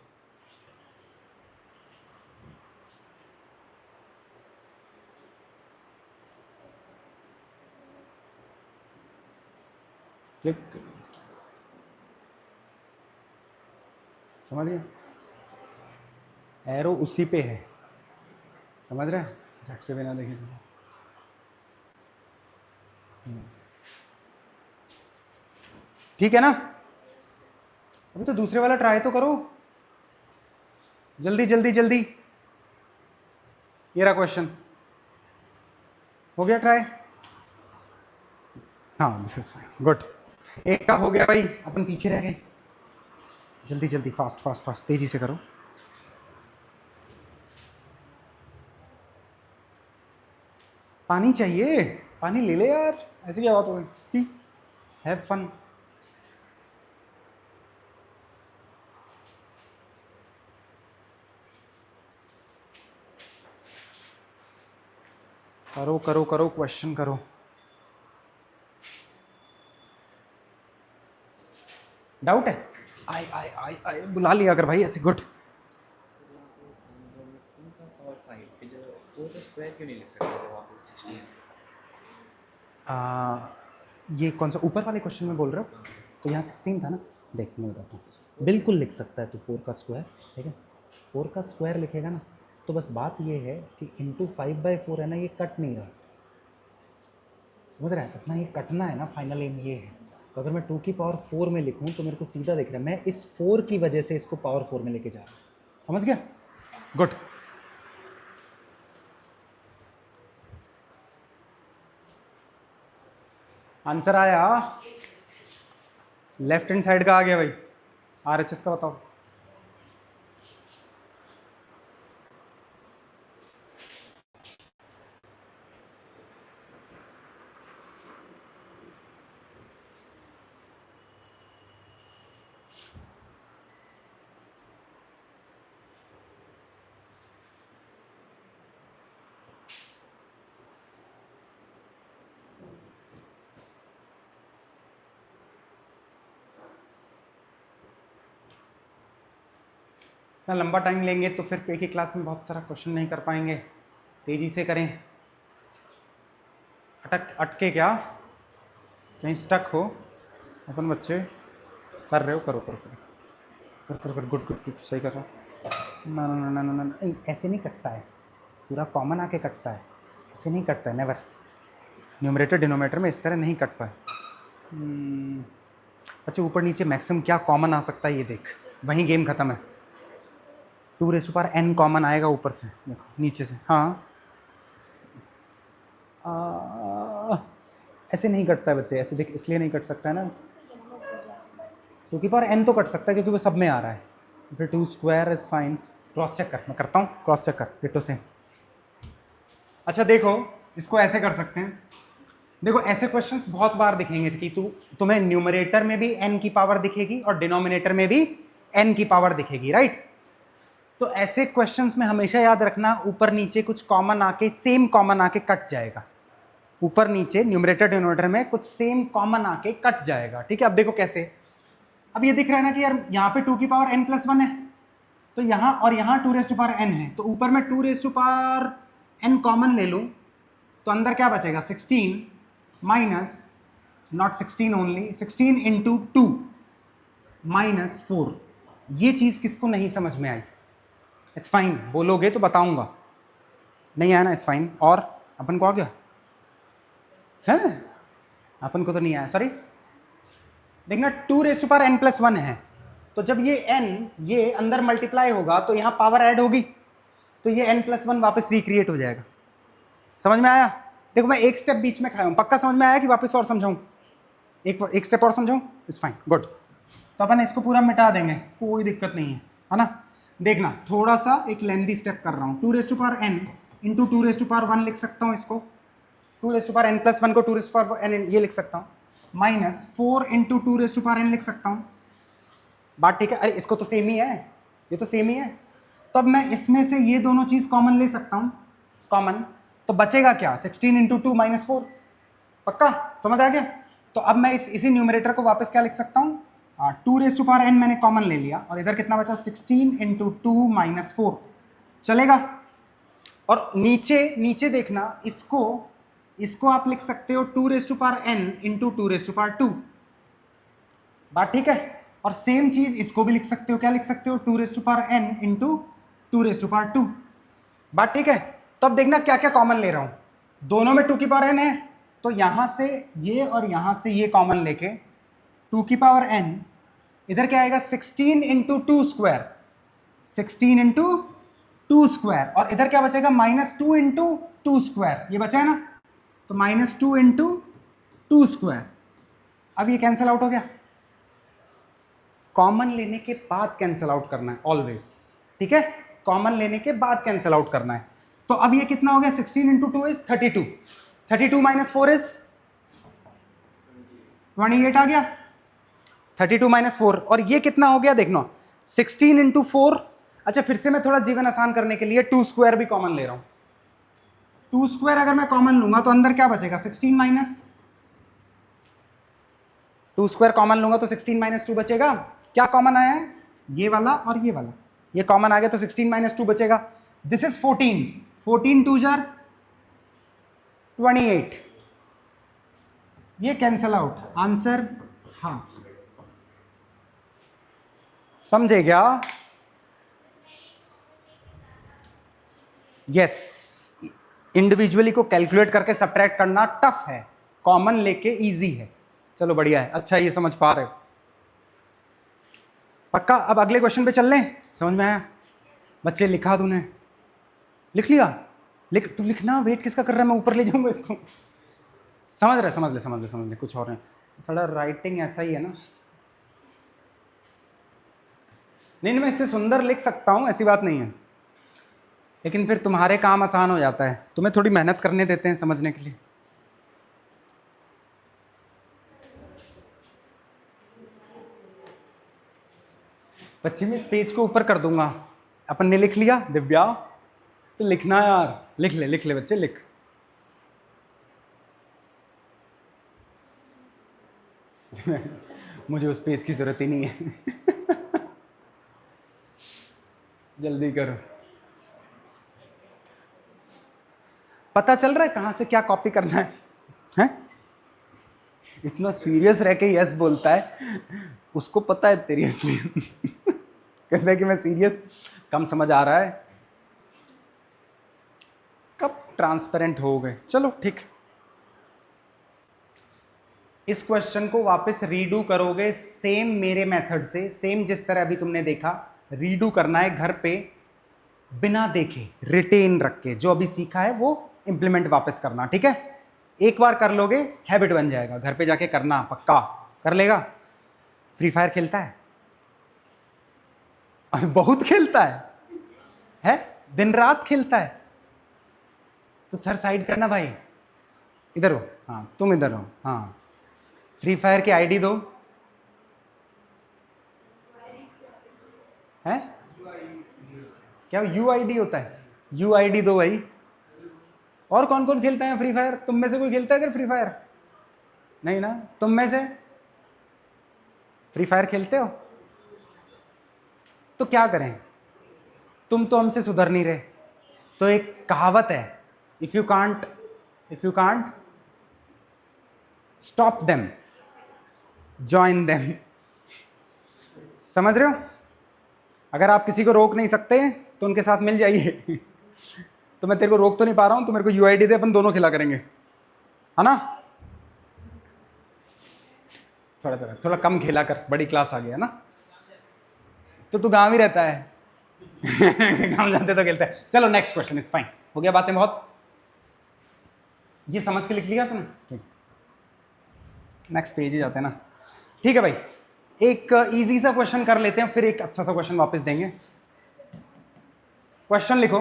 Speaker 1: क्लिक, समझ गए? एरो उसी पे है, समझ रहे हैं? झट से बिना देखे तो। ठीक है ना। अभी तो दूसरे वाला ट्राई तो करो, जल्दी जल्दी जल्दी। ये रहा क्वेश्चन, हो गया ट्राई? हाँ दिस इज फाइन, गुड। एक का हो गया भाई, अपन पीछे रह गए। जल्दी जल्दी, फास्ट फास्ट फास्ट, तेजी से करो। पानी चाहिए, पानी ले ले यार, ऐसे क्या बात हो गई। Have fun. करो करो करो, क्वेश्चन करो। डाउट है? आई आई आई आई, बुला लिया अगर भाई ऐसे, गुड। ये कौन सा ऊपर वाले क्वेश्चन में बोल रहे हो? तो यहाँ 16 था ना, देख मैं बताता हूँ। बिल्कुल लिख सकता है तू 4 का स्क्वायर, ठीक है। 4 का स्क्वायर लिखेगा ना, तो बस बात ये है कि इंटू 5/4 है ना, ये कट नहीं रहा, समझ रहा है? अपना ये कटना है ना, फाइनल एम ये है। तो अगर मैं 2 की पावर 4 में लिखूँ तो मेरे को सीधा दिख रहा है, मैं इस 4 की वजह से इसको पावर 4 में लेके जा रहा हूँ, समझ गया? गुड। आंसर आया? लेफ्ट हैंड साइड का आ गया भाई, RHS का बताओ। इतना लंबा टाइम लेंगे तो फिर एक ही क्लास में बहुत सारा क्वेश्चन नहीं कर पाएंगे, तेजी से करें। अटके क्या, कहीं स्टक हो अपन बच्चे, कर रहे हो, करो करो करो कर कर कर, गुड गुड गुड, सही कर रहा हो। ना ना ना ना ना ना, ऐसे नहीं कटता है, पूरा कॉमन आके कटता है, ऐसे नहीं कटता है, नेवर। न्यूमरेटर डिनोमिनेटर में इस तरह नहीं कट पाए। अच्छा ऊपर नीचे मैक्सिमम क्या कॉमन आ सकता है ये देख, वहीं गेम खत्म है। 2n कॉमन आएगा ऊपर से, देखो नीचे से। हाँ ऐसे नहीं कटता है बच्चे, ऐसे देख, इसलिए नहीं कट सकता है ना क्योंकि पर n तो कट सकता है क्योंकि वो सब में आ रहा है। फिर 2² इज फाइन। क्रॉस चेक कर, मैं करता हूँ, क्रॉस चेक कर डिटो से। अच्छा देखो, इसको ऐसे कर सकते हैं, देखो ऐसे क्वेश्चंस बहुत बार दिखेंगे कि तुम्हें न्यूमरेटर में भी n की पावर दिखेगी और डिनोमिनेटर में भी n की पावर दिखेगी, राइट। तो ऐसे क्वेश्चंस में हमेशा याद रखना, ऊपर नीचे कुछ कॉमन आके, सेम कॉमन आके कट जाएगा। ऊपर नीचे न्यूमरेटर डिनोमिनेटर में कुछ सेम कॉमन आके कट जाएगा, ठीक है। अब देखो कैसे, अब ये दिख रहा है ना कि यार यहाँ पे 2 की पावर n+1 है, तो यहाँ और यहाँ 2n है, तो ऊपर में 2n कॉमन ले लूँ तो अंदर क्या बचेगा, 16 minus, not 16 only, 16 into 2 minus 4। ये चीज़ किसको नहीं समझ में आई? इट्स फाइन, बोलोगे तो बताऊंगा, नहीं आया ना, इट्स फाइन। और अपन को आ गया है, अपन को तो नहीं आया, सॉरी। देखना 2n+1 है, तो जब ये n ये अंदर मल्टीप्लाई होगा तो यहाँ पावर ऐड होगी, तो ये n+1 वापस रिक्रिएट हो जाएगा। समझ में आया? देखो मैं एक स्टेप बीच में खाया हूँ, पक्का समझ में आया कि वापस और समझाऊँ? एक स्टेप और समझाऊँ? It's fine, good. तो अपन इसको पूरा मिटा देंगे, कोई दिक्कत नहीं है ना। देखना थोड़ा सा एक लेंदी स्टेप कर रहा हूँ, 2n इंटू 2n लिख सकता हूँ इसको, 2n+1 को 2n ये लिख सकता हूँ, माइनस 4 इंटू 2n लिख सकता हूँ। बात ठीक है? अरे इसको तो सेम ही है, ये तो सेम ही है। तो अब मैं इसमें से ये दोनों चीज कॉमन ले सकता हूँ, कॉमन, तो बचेगा क्या, 16 इंटू 2 माइनस 4। पक्का समझ आ गया? तो अब मैं इसी न्यूमरेटर को वापस क्या लिख सकता हूँ, 2n मैंने कॉमन ले लिया, और इधर कितना बचा, 16 इंटू 2 माइनस 4, चलेगा। और नीचे देखना, इसको आप लिख सकते हो 2n इंटू 2 बात ठीक है। और सेम चीज इसको भी लिख सकते हो, क्या लिख सकते हो, 2n इंटू 2 बात ठीक है। तो अब देखना क्या क्या कॉमन ले रहा हूं, दोनों में 2n है, तो यहां से ये और यहां से ये कॉमन लेके 2n, इधर क्या आएगा, 16 इंटू 2², 16 इंटू 2², और इधर क्या बचेगा, -2 इंटू 2², ये बचा है ना, तो -2 इंटू 2²। अब ये कैंसिल आउट हो गया, कॉमन लेने के बाद कैंसिल आउट करना है ऑलवेज, ठीक है, कॉमन लेने के बाद कैंसिल आउट करना है। तो अब ये कितना हो गया, 16 इंटू 2 इज 32, 32 माइनस 4 इज 28 आ गया, 32 माइनस 4, और ये कितना हो गया देखना, 16 इंटू 4। अच्छा फिर से मैं थोड़ा जीवन आसान करने के लिए 2² भी कॉमन ले रहा हूं, 2² अगर मैं कॉमन लूंगा तो अंदर क्या बचेगा, 16 माइनस 2² कॉमन लूंगा तो 16 माइनस 2 बचेगा। क्या कॉमन आया है, ये वाला और ये वाला, ये कॉमन आ गया तो 16 माइनस 2 बचेगा। दिस इज 14, 14 2 जार 28, ये कैंसल आउट, आंसर हाफ। समझे क्या? यस, इंडिविजुअली को कैलकुलेट करके सब्ट्रैक्ट करना टफ है, कॉमन लेके इजी है। चलो बढ़िया है, अच्छा ये समझ पा रहे हो, पक्का। अब अगले क्वेश्चन पे चल लें, समझ में आया? बच्चे लिखा तूने, लिख लिया, तू लिखना, वेट किसका कर रहा है, मैं ऊपर ले जाऊंगा इसको। समझ ले, कुछ और है, थोड़ा राइटिंग ऐसा ही है ना, नहीं, मैं इससे सुंदर लिख सकता हूँ, ऐसी बात नहीं है, लेकिन फिर तुम्हारे काम आसान हो जाता है, तुम्हें थोड़ी मेहनत करने देते हैं समझने के लिए। बच्ची मैं इस पेज को ऊपर कर दूंगा। अपन ने लिख लिया दिव्या, तो लिखना यार, लिख ले बच्चे, लिख। मुझे उस पेज की जरूरत ही नहीं है। जल्दी करो। पता चल रहा है कहां से क्या कॉपी करना है, हैं? इतना सीरियस रह के यस बोलता है, उसको पता है तेरी असली। कहता है कि मैं सीरियस, कम समझ आ रहा है। कब ट्रांसपेरेंट हो गए, चलो ठीक। इस क्वेश्चन को वापस रीडू करोगे सेम मेरे मेथड से, सेम जिस तरह अभी तुमने देखा, रीडू करना है घर पे, बिना देखे, रिटेन रख के, जो अभी सीखा है वो इंप्लीमेंट वापस करना, ठीक है? एक बार कर लोगे हैबिट बन जाएगा, घर पे जाके करना, पक्का कर लेगा। फ्री फायर खेलता है? अरे बहुत खेलता है? दिन रात खेलता है? तो सर साइड करना भाई, इधर हो, हाँ तुम इधर हो, हाँ। फ्री फायर की आईडी दो। है क्या यूआईडी होता है? यूआईडी दो भाई। और कौन कौन खेलता है फ्री फायर? तुम में से कोई खेलता है क्या फ्री फायर? नहीं ना? तुम में से फ्री फायर खेलते हो? तो क्या करें, तुम तो हमसे सुधर नहीं रहे। तो एक कहावत है, if you can't stop them, join them. समझ रहे हो? अगर आप किसी को रोक नहीं सकते तो उनके साथ मिल जाइए। तो मैं तेरे को रोक तो नहीं पा रहा हूं, तो मेरे को यूआईडी दे, अपन दोनों खेला करेंगे, है ना? थोड़ा थोड़ा थोड़ा कम खेला कर, बड़ी क्लास आ गया ना। तो तू गांव ही रहता है। गांव जाते तो खेलता है। चलो नेक्स्ट क्वेश्चन, इट्स फाइन, हो गया बातें बहुत। ये समझ के लिख लिया तुमने? ठीक, नेक्स्ट पेज ही जाते हैं ना। ठीक है भाई, एक इजी सा क्वेश्चन कर लेते हैं, फिर एक अच्छा सा क्वेश्चन वापस देंगे। क्वेश्चन लिखो,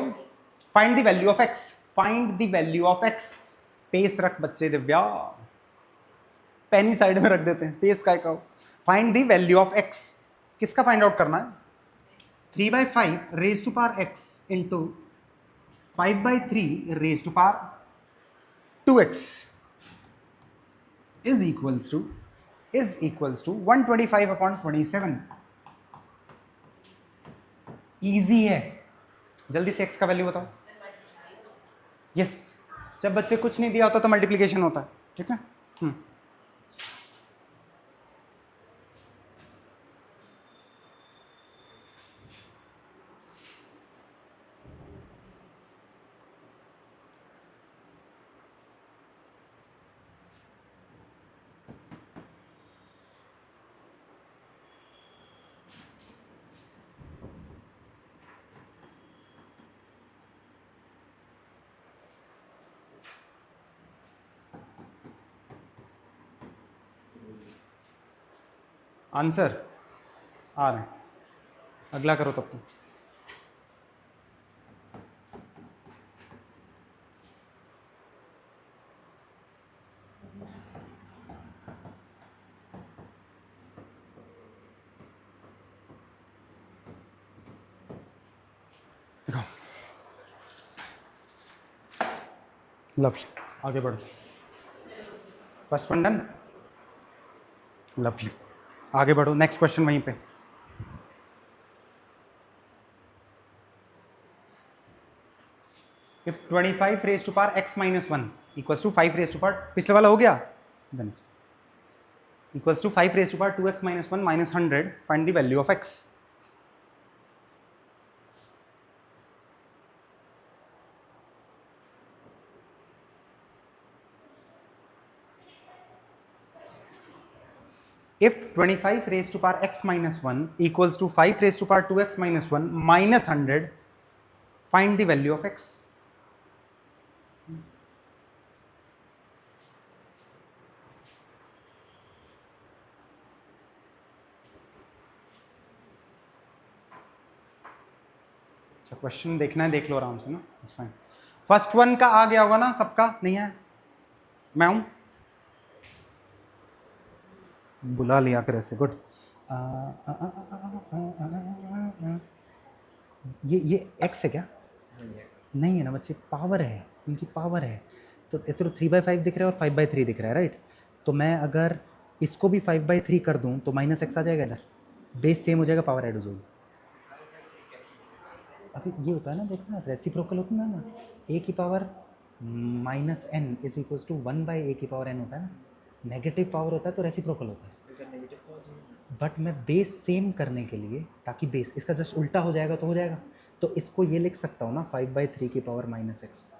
Speaker 1: find the value of x, find the value of x. Pace रख बच्चे, दिव्या पेनी साइड में रख देते हैं, पेस काय का। Find the value of x, किसका फाइंड आउट करना है? 3/5 raise to power x into 5/3 raise to power 2x is equals to 125/27। Easy है, जल्दी से x का वैल्यू बताओ। यस, जब बच्चे कुछ नहीं दिया होता तो मल्टीप्लीकेशन होता है, ठीक है? आंसर आ रहे हैं, अगला करो तब तक। देखो, लवली, आगे बढ़ो। फर्स्ट वन डन, लवली, आगे बढ़ो, नेक्स्ट क्वेश्चन वहीं पे। If 25 raise to power x minus 1 equals to 5 raise to power, पिछले वाला हो गया, equals to 5 raise to power 2x minus 1 minus 100, find the value of x। If 25 raised to power x minus 1 equals to 5 raised to power 2x minus 1 minus 100, find the value of x. अच्छा क्वेश्चन देखना है, देख लो आराम से ना, इट्स फाइन। फर्स्ट वन का आ गया होगा ना सबका? नहीं है? मैं हूं, बुला लिया कर ऐसे, गुड। ये एक्स है क्या? नहीं है ना बच्चे, पावर है, इनकी पावर है। तो ये तो 3/5 दिख रहा है और 5/3 दिख रहा है, राइट? तो मैं अगर इसको भी 5/3 कर दूं तो माइनस एक्स आ जाएगा इधर, बेस सेम हो जाएगा, पावर ऐड हो जाएगी। अभी ये होता है ना, देखना रेसिप्रोकल होता है ना, ए की power minus N is equals to 1/a की पावर एन होता है ना, नेगेटिव पावर होता है तो रेसिप्रोकल होता है। बट मैं बेस सेम करने के लिए, ताकि बेस इसका जस्ट उल्टा हो जाएगा तो हो जाएगा, तो इसको ये लिख सकता हूँ ना 5/3 की पावर माइनस एक्स।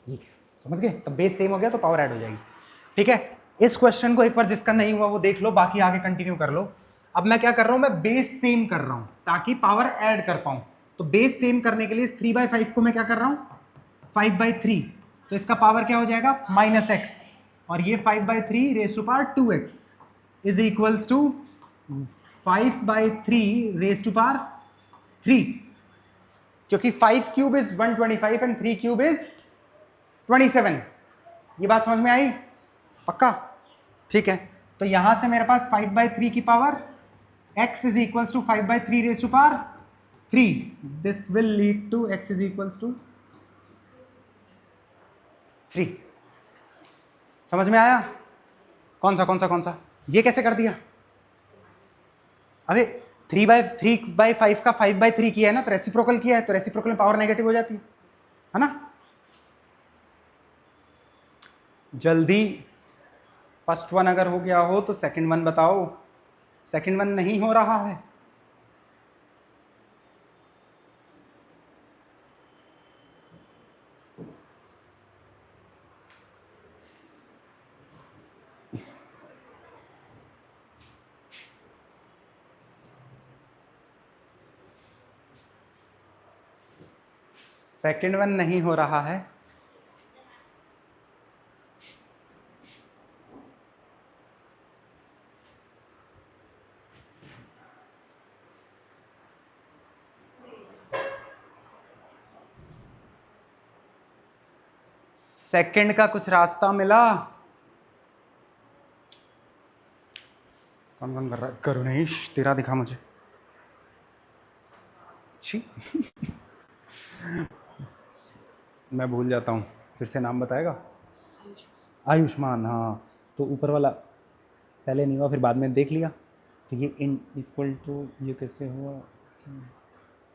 Speaker 1: ठीक है, समझ गए? तब बेस सेम हो गया तो पावर ऐड हो जाएगी। ठीक है, इस क्वेश्चन को एक बार जिसका नहीं हुआ वो देख लो, बाकी आगे कंटिन्यू कर लो। अब मैं क्या कर रहा हूं, मैं बेस सेम कर रहा हूं ताकि पावर ऐड कर पाऊं। तो बेस सेम करने के लिए इस 3/5 को मैं क्या कर रहा हूं, 5/3, तो इसका पावर क्या हो जाएगा, माइनस एक्स, और ये 5/3 raise to power 2x is equals to 5/3 raise to power 3, क्योंकि 5 cube is 125 and 3 cube is 27। ये बात समझ में आई? पक्का? ठीक है, तो यहां से मेरे पास 5/3 की power x is equals to 5/3 raise to power 3, this will lead to x is equals to 3। समझ में आया? कौन सा ये कैसे कर दिया? अबे 3/5 का 5/3 किया है ना, तो रेसिप्रोकल किया है, तो रेसिप्रोकल में पावर नेगेटिव हो जाती है ना? जल्दी, फर्स्ट वन अगर हो गया हो तो सेकंड वन बताओ। सेकंड वन नहीं हो रहा है? सेकंड वन नहीं हो रहा है? सेकंड का कुछ रास्ता मिला? कौन कौन कर रहा है? करुणेश, तेरा दिखा मुझे। छी मैं भूल जाता हूँ, फिर से नाम बताएगा? आयुष्मान, हाँ। तो ऊपर वाला पहले नहीं हुआ, फिर बाद में देख लिया, तो ये इन इक्वल टू ये कैसे हुआ?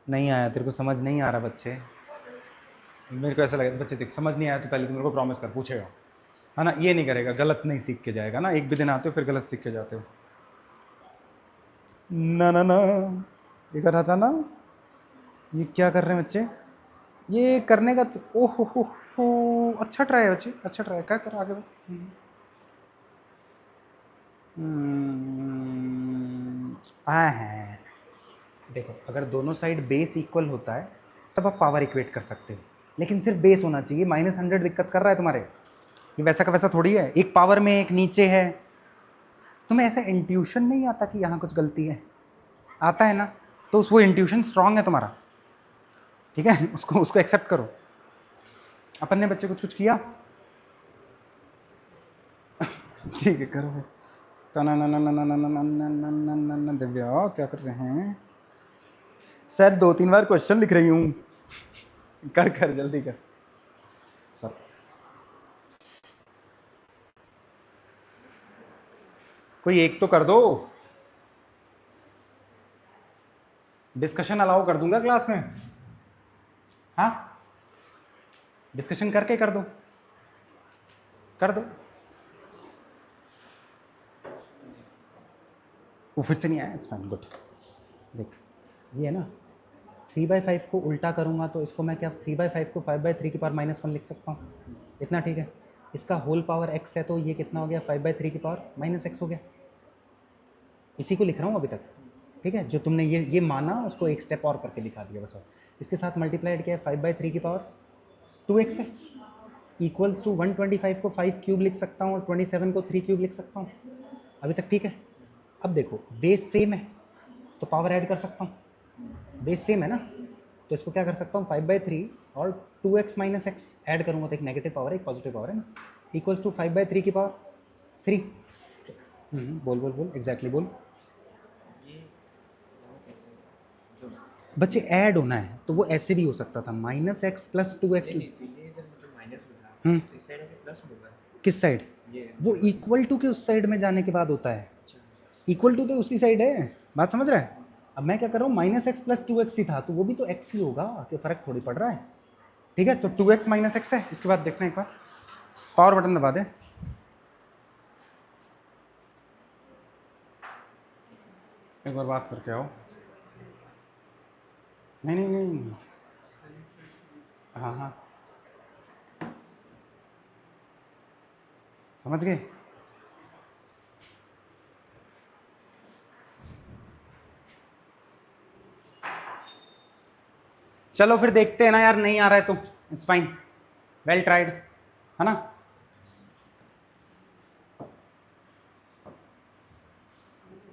Speaker 1: नहीं आया तेरे को, समझ नहीं आ रहा बच्चे, मेरे को ऐसा लगा बच्चे देख समझ नहीं आया तो पहले तो मेरे को प्रॉमिस कर, पूछेगा है ना, ये नहीं करेगा, गलत नहीं सीख के जाएगा ना, एक भी दिन आते हो फिर गलत सीख के जाते हो। ना ना ना, ये कर रहा था ना, ये क्या कर रहे हैं बच्चे, ये करने का तो ओहो हो, अच्छा ट्राई है बच्चे, अच्छा ट्राई, क्या कर आगे है। देखो अगर दोनों साइड बेस इक्वल होता है तब आप पावर इक्वेट कर सकते हो, लेकिन सिर्फ बेस होना चाहिए। -100 दिक्कत कर रहा है तुम्हारे, ये वैसा का वैसा थोड़ी है, एक पावर में एक नीचे है। तुम्हें ऐसा इंट्यूशन नहीं आता कि यहाँ कुछ गलती है? आता है ना, तो वो इंट्यूशन स्ट्रांग है तुम्हारा, ठीक है, उसको एक्सेप्ट करो। अपन ने बच्चे कुछ किया, ठीक है करो। दिव्या क्या कर रहे हैं सर? 2-3 बार क्वेश्चन लिख रही हूँ, कर जल्दी कर सर। कोई एक तो कर दो, डिस्कशन अलाउ कर दूंगा क्लास में। हाँ, डिस्कशन करके कर दो, कर दो। वो फिर से नहीं आया, इट्स फाइन, गुड। देख ये है ना, 3/5 को उल्टा करूँगा तो इसको मैं क्या 3/5 को 5/3 की पावर -1 लिख सकता हूँ, इतना ठीक है। इसका होल पावर x है तो ये कितना हो गया, 5/3 की पावर -x हो गया। इसी को लिख रहा हूँ अभी तक, ठीक है। जो तुमने ये माना उसको एक स्टेप और करके दिखा दिया बस। और इसके साथ मल्टीप्लाइड किया है, 5/3 की पावर 2x है, इक्वल्स टू 125 को 5 क्यूब लिख सकता हूँ और 27 को 3 क्यूब लिख सकता हूँ। अभी तक ठीक है। अब देखो बेस सेम है तो पावर ऐड कर सकता हूँ, बेस सेम है ना, तो इसको क्या कर सकता हूँ 5/3 और 2x माइनस एक्स ऐड करूँगा तो एक नेगेटिव पावर है एक पॉजिटिव पावर है ना, इक्वल्स टू 5/3 की पावर 3। बोल बोल बोल एग्जैक्टली बोल। बच्चे ऐड होना है तो वो ऐसे भी हो सकता था -x + 2x। किस साइड? वो इक्वल टू के उस साइड में जाने के बाद होता है। इक्वल टू तो उसी साइड है, बात समझ रहा है? अब मैं क्या कर रहा हूँ -x + 2x ही था तो वो भी तो x ही होगा, कि फर्क थोड़ी पड़ रहा है। ठीक है, तो 2x - x है। इसके बाद देखते हैं एक बार, पावर बटन दबा दे। एक बार बात करके आओ। नहीं नहीं नहीं नहीं, हाँ हाँ समझ गए। चलो फिर देखते हैं ना यार, नहीं आ रहा है तो इट्स फाइन, वेल ट्राइड, है ना।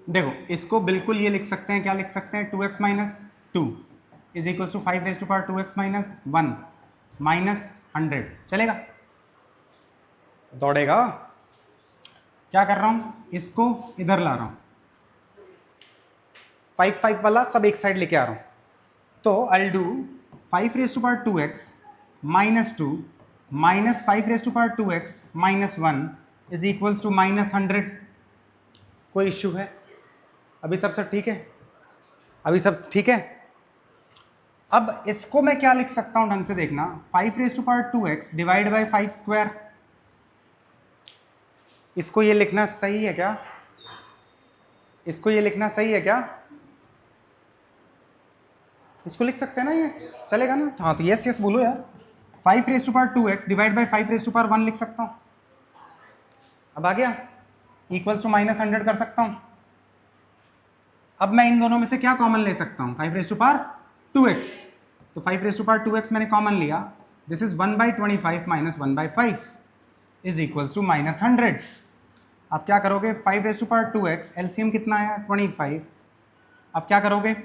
Speaker 1: देखो इसको बिल्कुल ये लिख सकते हैं, क्या लिख सकते हैं, 2x - 2 इज इक्वल टू 5 - 1 -100। चलेगा? दौड़ेगा। क्या कर रहा हूं, इसको इधर ला रहा हूं, 5 वाला सब एक साइड लेके आ रहा हूं। तो I do 5⁻²x - 2 -5⁻²x - 1 is equals to -100। कोई इश्यू है? अभी सब ठीक है? अभी सब ठीक है? अब इसको मैं क्या लिख सकता हूं, ढंग से देखना, 5⁻² डिवाइड बाई 5²। इसको ये लिखना सही है क्या? इसको ये लिखना सही है क्या? इसको लिख सकते हैं ना, ये चलेगा ना? हाँ तो यस यस बोलो यार। 5⁻² डिवाइड बाई 5⁻1 लिख सकता हूं। अब आ गया, इक्वल्स टू -100 कर सकता हूं। अब मैं इन दोनों में से क्या कॉमन ले सकता हूं, 5⁻²x। तो 5⁻²x मैंने कॉमन लिया, this is 1/25 - 1/5 is equals to -100। अब क्या करोगे, 5⁻²x एलसीएम कितना है 25। अब क्या करोगे,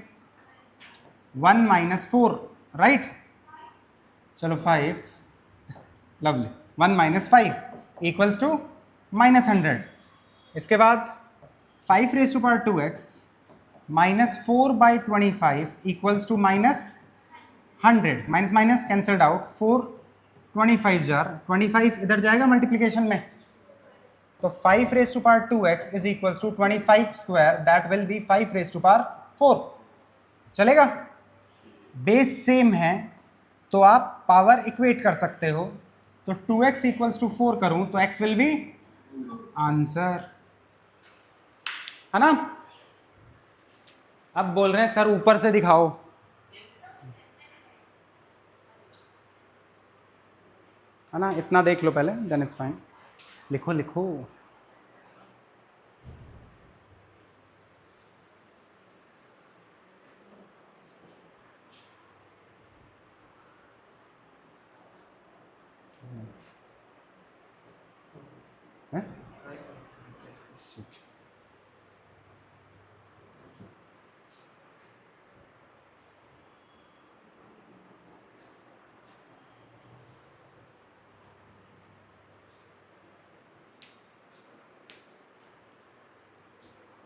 Speaker 1: 1 - 4, राइट। चलो 5, लवली, 1 - 5 इक्वल्स टू -100। इसके बाद 5⁻²x -4/25 equals to -100। Minus minus cancelled out, 4 25 जार 25 इधर जाएगा मल्टीप्लीकेशन में, तो 5⁻² is equals to 25², that will be 5⁻4। चलेगा? बेस सेम है तो आप पावर इक्वेट कर सकते हो, तो 2x इक्वल्स टू 4 करूं तो x विल बी आंसर, है ना। अब बोल रहे हैं सर ऊपर से दिखाओ, है ना, इतना देख लो पहले, देन इट्स फाइन। लिखो लिखो। हैं? ठीक।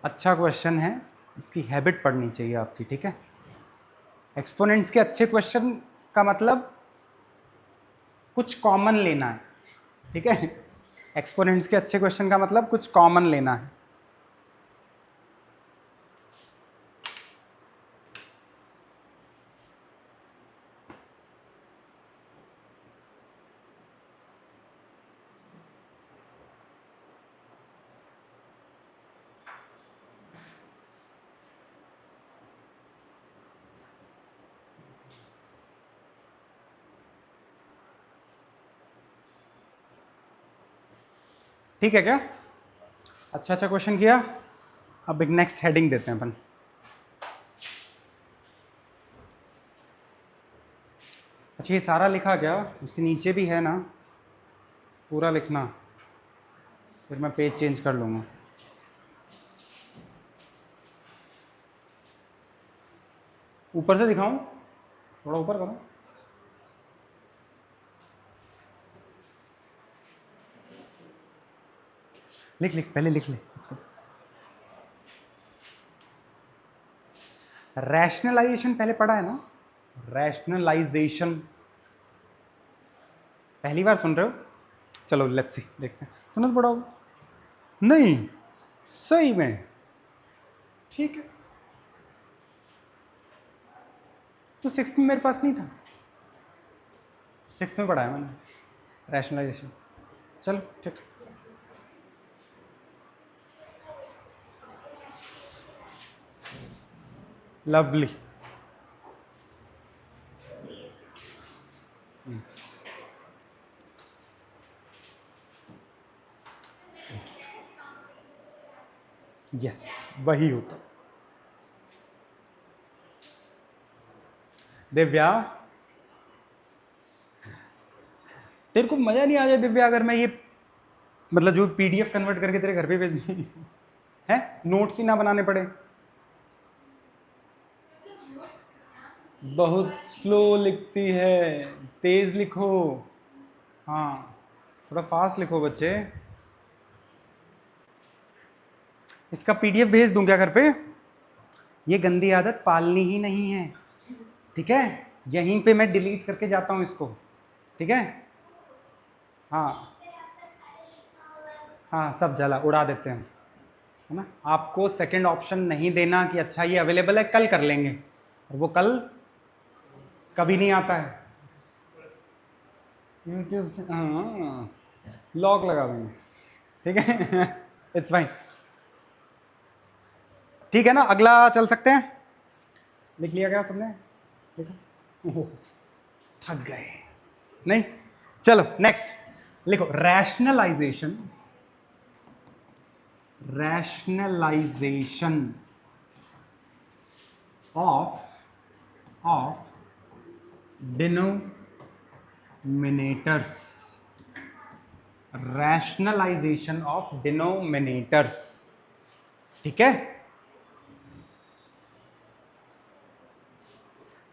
Speaker 1: अच्छा क्वेश्चन है, इसकी हैबिट पढ़नी चाहिए आपकी, ठीक है। एक्सपोनेंट्स के अच्छे क्वेश्चन का मतलब कुछ कॉमन लेना है, ठीक है। एक्सपोनेंट्स के अच्छे क्वेश्चन का मतलब कुछ कॉमन लेना है। ठीक है क्या? अच्छा अच्छा क्वेश्चन किया। अब एक नेक्स्ट हेडिंग देते हैं अपन। अच्छा ये सारा लिखा क्या? इसके नीचे भी है ना, पूरा लिखना, फिर मैं पेज चेंज कर लूँगा। ऊपर से दिखाऊं? थोड़ा ऊपर करो। लिख लिख, पहले लिख ले इसको। रैशनलाइजेशन पहले पढ़ा है ना, रैशनलाइजेशन पहली बार सुन रहे हो? चलो लेट्स सी, देखते हैं। तुमने तो पढ़ा होगा। नहीं, सही में? ठीक है, तो सिक्स्थ में मेरे पास नहीं था, सिक्स्थ में पढ़ा है मैंने रैशनलाइजेशन। चलो ठीक। लवली। यस, वही होता। दिव्या, तेरे को मजा नहीं आ जाए दिव्या अगर मैं ये मतलब जो पीडीएफ कन्वर्ट करके तेरे घर पे भेज दूं है, नोट्स ही ना बनाने पड़े? बहुत स्लो लिखती है, तेज लिखो। हाँ, थोड़ा फास्ट लिखो बच्चे। इसका पीडीएफ भेज दूं क्या घर पे? ये गंदी आदत पालनी ही नहीं है, ठीक है? यहीं पे मैं डिलीट करके जाता हूं इसको, ठीक है? हाँ हाँ, सब जला उड़ा देते हैं, है ना? आपको सेकंड ऑप्शन नहीं देना कि अच्छा ये अवेलेबल है, कल कर लेंगे, और वो कल कभी नहीं आता है। यूट्यूब से हाँ लॉक लगा देंगे, ठीक है? इट्स फाइन, ठीक है ना? अगला चल सकते हैं। लिख लिया क्या सबने? ओह, थक गए नहीं? चलो नेक्स्ट लिखो, rationalisation, rationalisation of denominators, rationalisation of denominators, ठीक है?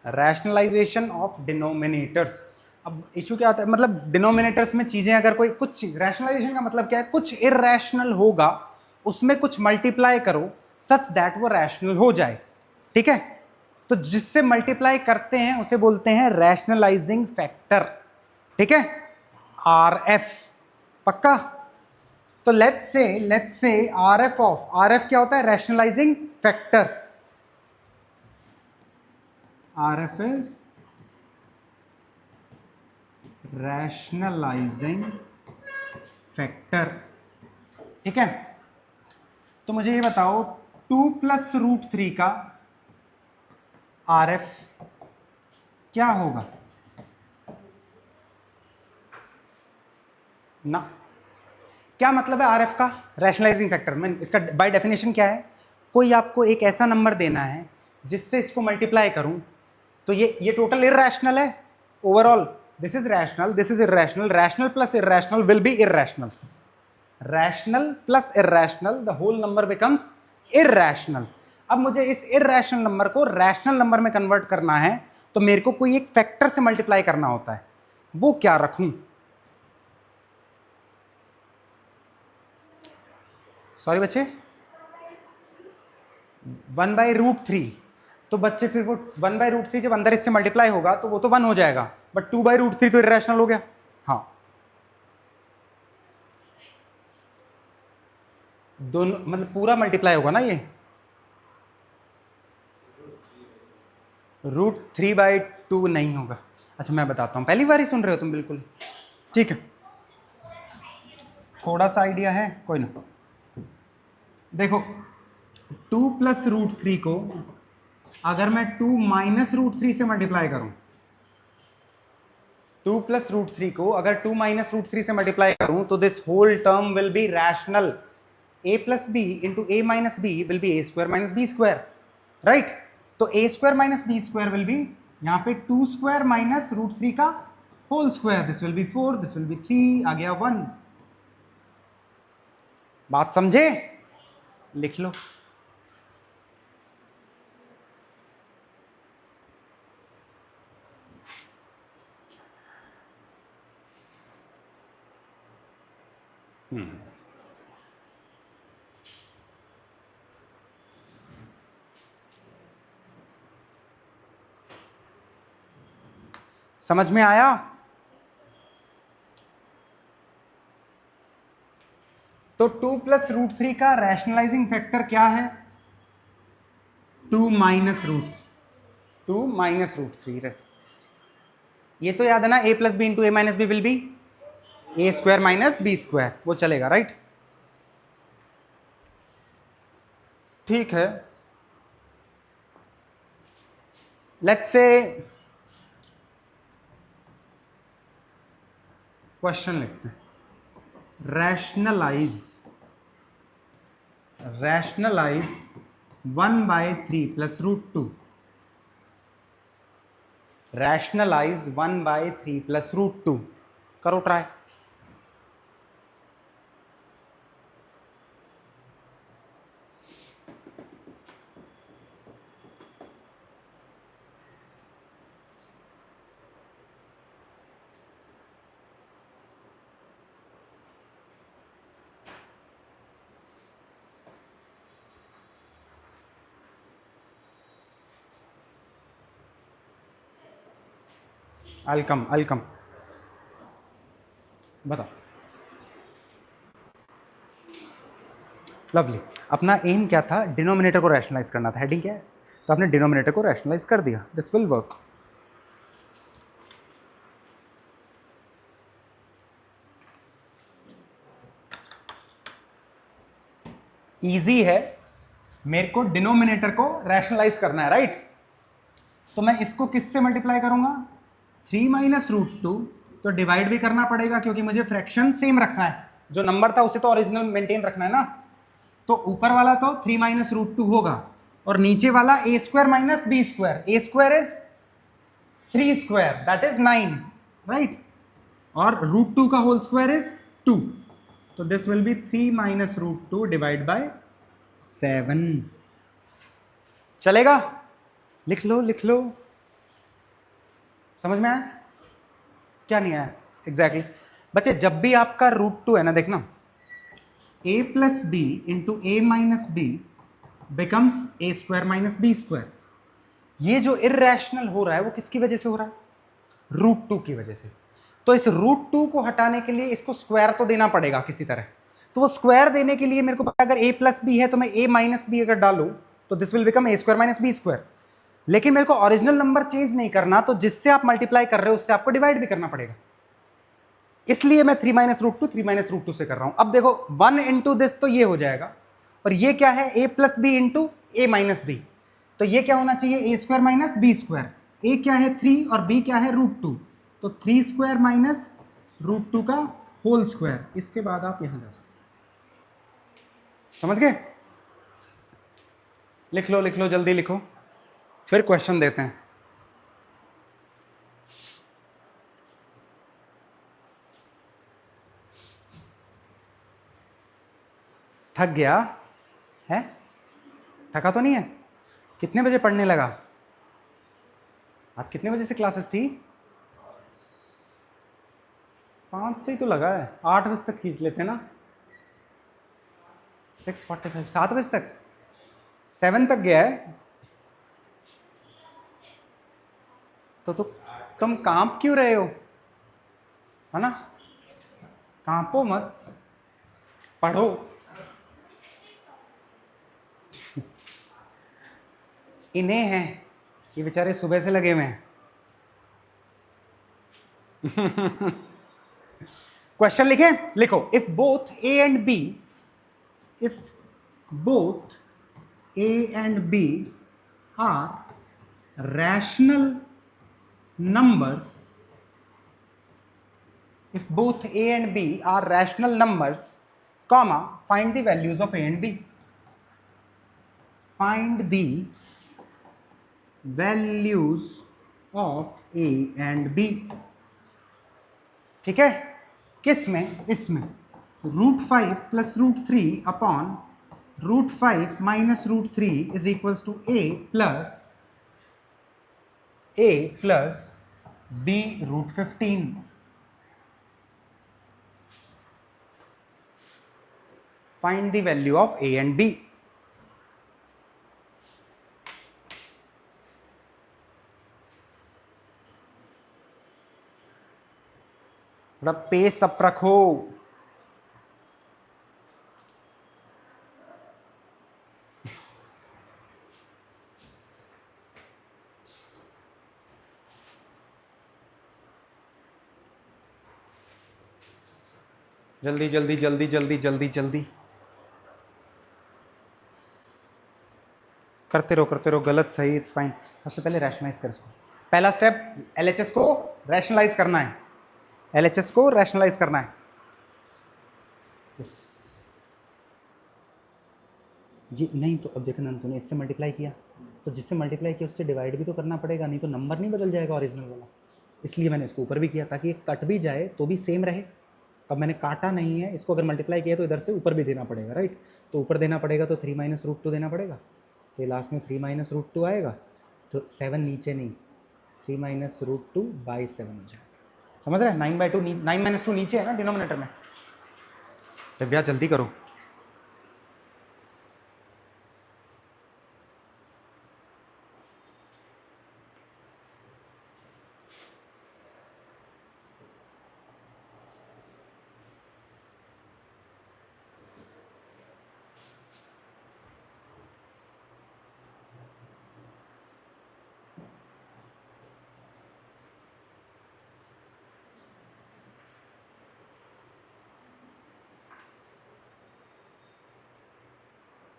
Speaker 1: Rationalisation of denominators. अब इशू क्या आता है, मतलब डिनोमिनेटर्स में चीजें अगर कोई कुछ, रैशनलाइजेशन का मतलब क्या है? कुछ इरैशनल होगा, उसमें कुछ मल्टीप्लाई करो सच दैट वो रैशनल हो जाए, ठीक है? तो जिससे मल्टीप्लाई करते हैं उसे बोलते हैं रैशनलाइजिंग फैक्टर, ठीक है? आर एफ, पक्का? तो let's say R F of, R F क्या होता है? Rationalising factor. RF is rationalizing factor, ठीक है? तो मुझे ये बताओ 2+√3 का RF क्या होगा ना? क्या मतलब है RF का? रैशनलाइजिंग फैक्टर में इसका बाय डेफिनेशन क्या है? कोई आपको एक ऐसा नंबर देना है जिससे इसको मल्टीप्लाई करूं तो ये टोटल इरैशनल है overall, this is rational, this is irrational, rational plus irrational will be irrational, rational plus irrational the whole number becomes irrational. अब मुझे इस इरैशनल नंबर को रैशनल नंबर में कन्वर्ट करना है तो मेरे को कोई एक फैक्टर से मल्टीप्लाई करना होता है, वो क्या रखूं? सॉरी बच्चे, 1/√3, तो बच्चे फिर वो 1/√3 जब अंदर इससे मल्टीप्लाई होगा तो वो तो 1 हो जाएगा, बट 2/√3 तो इरैशनल हो गया। हाँ, दोनों मतलब पूरा मल्टीप्लाई होगा ना ये, √3/2 नहीं होगा। अच्छा मैं बताता हूँ, पहली बार ही सुन रहे हो तुम बिल्कुल, ठीक है? थोड़ा सा आइडिया है, कोई ना। देखो 2+√3 को अगर मैं 2 - √3 से मल्टीप्लाई करूं, 2+√3 को अगर 2 - √3 से मल्टीप्लाई करूं तो this whole term will be rational. a+b into a-b will be a² - b², right? तो a² - b² विल बी यहां पे 2² - √3 का whole square, this will be 4, this will be 3, आ गया 1। बात समझे? लिख लो। समझ में आया? तो 2 प्लस रूट 3 का रैशनलाइजिंग फैक्टर क्या है? 2 माइनस रूट 3। ये तो याद है ना, a plus b into a minus b will be a square minus b square, वो चलेगा, राइट? ठीक है, लेट्स से क्वेश्चन लिखते हैं, rationalise 1/3 plus root 2, rationalise 1/3 plus root 2, करो ट्राई। अलकम बताओ। लवली, अपना एम क्या था? डिनोमिनेटर को रैशनलाइज करना था, हेडिंग क्या है? तो आपने डिनोमिनेटर को रैशनलाइज कर दिया, दिस विल वर्क। इजी है, मेरे को डिनोमिनेटर को रैशनलाइज करना है, राइट? तो मैं इसको किससे मल्टीप्लाई करूंगा? 3 माइनस रूट 2, तो डिवाइड भी करना पड़ेगा क्योंकि मुझे फ्रैक्शन सेम रखना है, जो नंबर था उसे तो ओरिजिनल मेंटेन रखना है ना। तो ऊपर वाला तो 3 माइनस रूट 2 होगा, और नीचे वाला a square minus b square, a square is 3 square that is 9, right? और रूट 2 का होल स्क्वायर इज 2, तो this will be 3 minus root 2 divide by 7। चलेगा? लिख लो। समझ में आया? क्या नहीं आया? एग्जैक्टली बच्चे, जब भी आपका रूट 2 है ना, देखना, a plus b into a minus b becomes a square minus b square. ये जो इर्रेशनल हो रहा है वो किसकी वजह से हो रहा है? रूट 2 की वजह से। तो इस रूट 2 को हटाने के लिए इसको स्क्वायर तो देना पड़ेगा किसी तरह। तो वो स्क्वायर देने के लिए मेरे को पता, अगर a प्लस बी है तो मैं a माइनस बी अगर डालूं तो this will become a square minus b square. लेकिन मेरे को ओरिजिनल नंबर चेंज नहीं करना, तो जिससे आप मल्टीप्लाई कर रहे हो उससे आपको डिवाइड भी करना पड़ेगा, इसलिए मैं 3 माइनस रूट टू से कर रहा हूं। अब देखो 1 इंटू दिस, तो ये हो जाएगा, और ये क्या है? a plus b into a minus b, तो ये क्या होना चाहिए? A square minus b square. A क्या है? 3, और बी क्या है? रूट 2, तो 3 स्क्वायर माइनस रूट 2 का होल स्क्वायर। इसके बाद आप यहां जा सकते, समझ गए? लिख लो जल्दी लिखो, फिर क्वेश्चन देते हैं। थक गया है? थका तो नहीं है? कितने बजे पढ़ने लगा? आज कितने बजे से क्लासेस थी? 5 से ही तो लगा है, 8 बजे तक खींच लेते ना। 6:45, 7 बजे तक, 7 तक गया है। तो तुम कांप क्यों रहे हो? है ना, कांपो मत, पढ़ो। इन्हें हैं, ये बेचारे सुबह से लगे हुए हैं। क्वेश्चन लिखें? लिखो, if both a and b, if both a and b are rational numbers, if both a and b are rational numbers, comma, find the values of a and b, find the values of a and b। ठीक है? किस में? इसमें √5 plus √3 upon √5 minus √3 is equals to a plus b √15। Find the value of a and b। थोड़ा पेस अप रखो। जल्दी जल्दी जल्दी जल्दी जल्दी जल्दी करते रहो, गलत सही इट्स फाइन। सबसे पहले रैशनलाइज कर इसको। पहला स्टेप एलएचएस को रैशनलाइज करना है, एलएचएस को रैशनलाइज करना है। यस जी, नहीं तो अब देखना, तूने इससे मल्टीप्लाई किया तो जिससे मल्टीप्लाई किया उससे डिवाइड भी तो करना पड़ेगा, नहीं तो नंबर नहीं बदल जाएगा ओरिजिनल वाला। इसलिए मैंने इसको ऊपर भी किया ताकि कट भी जाए तो भी सेम रहे। अब मैंने काटा नहीं है इसको, अगर मल्टीप्लाई किया तो इधर से ऊपर भी देना पड़ेगा, राइट। तो ऊपर देना पड़ेगा तो 3 - √2 देना पड़ेगा, तो लास्ट में 3 - √2 आएगा, तो 7 नीचे नहीं, 3 - √2/7 हो जाएगा। समझ रहे हैं? 9/2 9 - 2 नीचे है ना डिनोमिनेटर में। जब भैया जल्दी करो।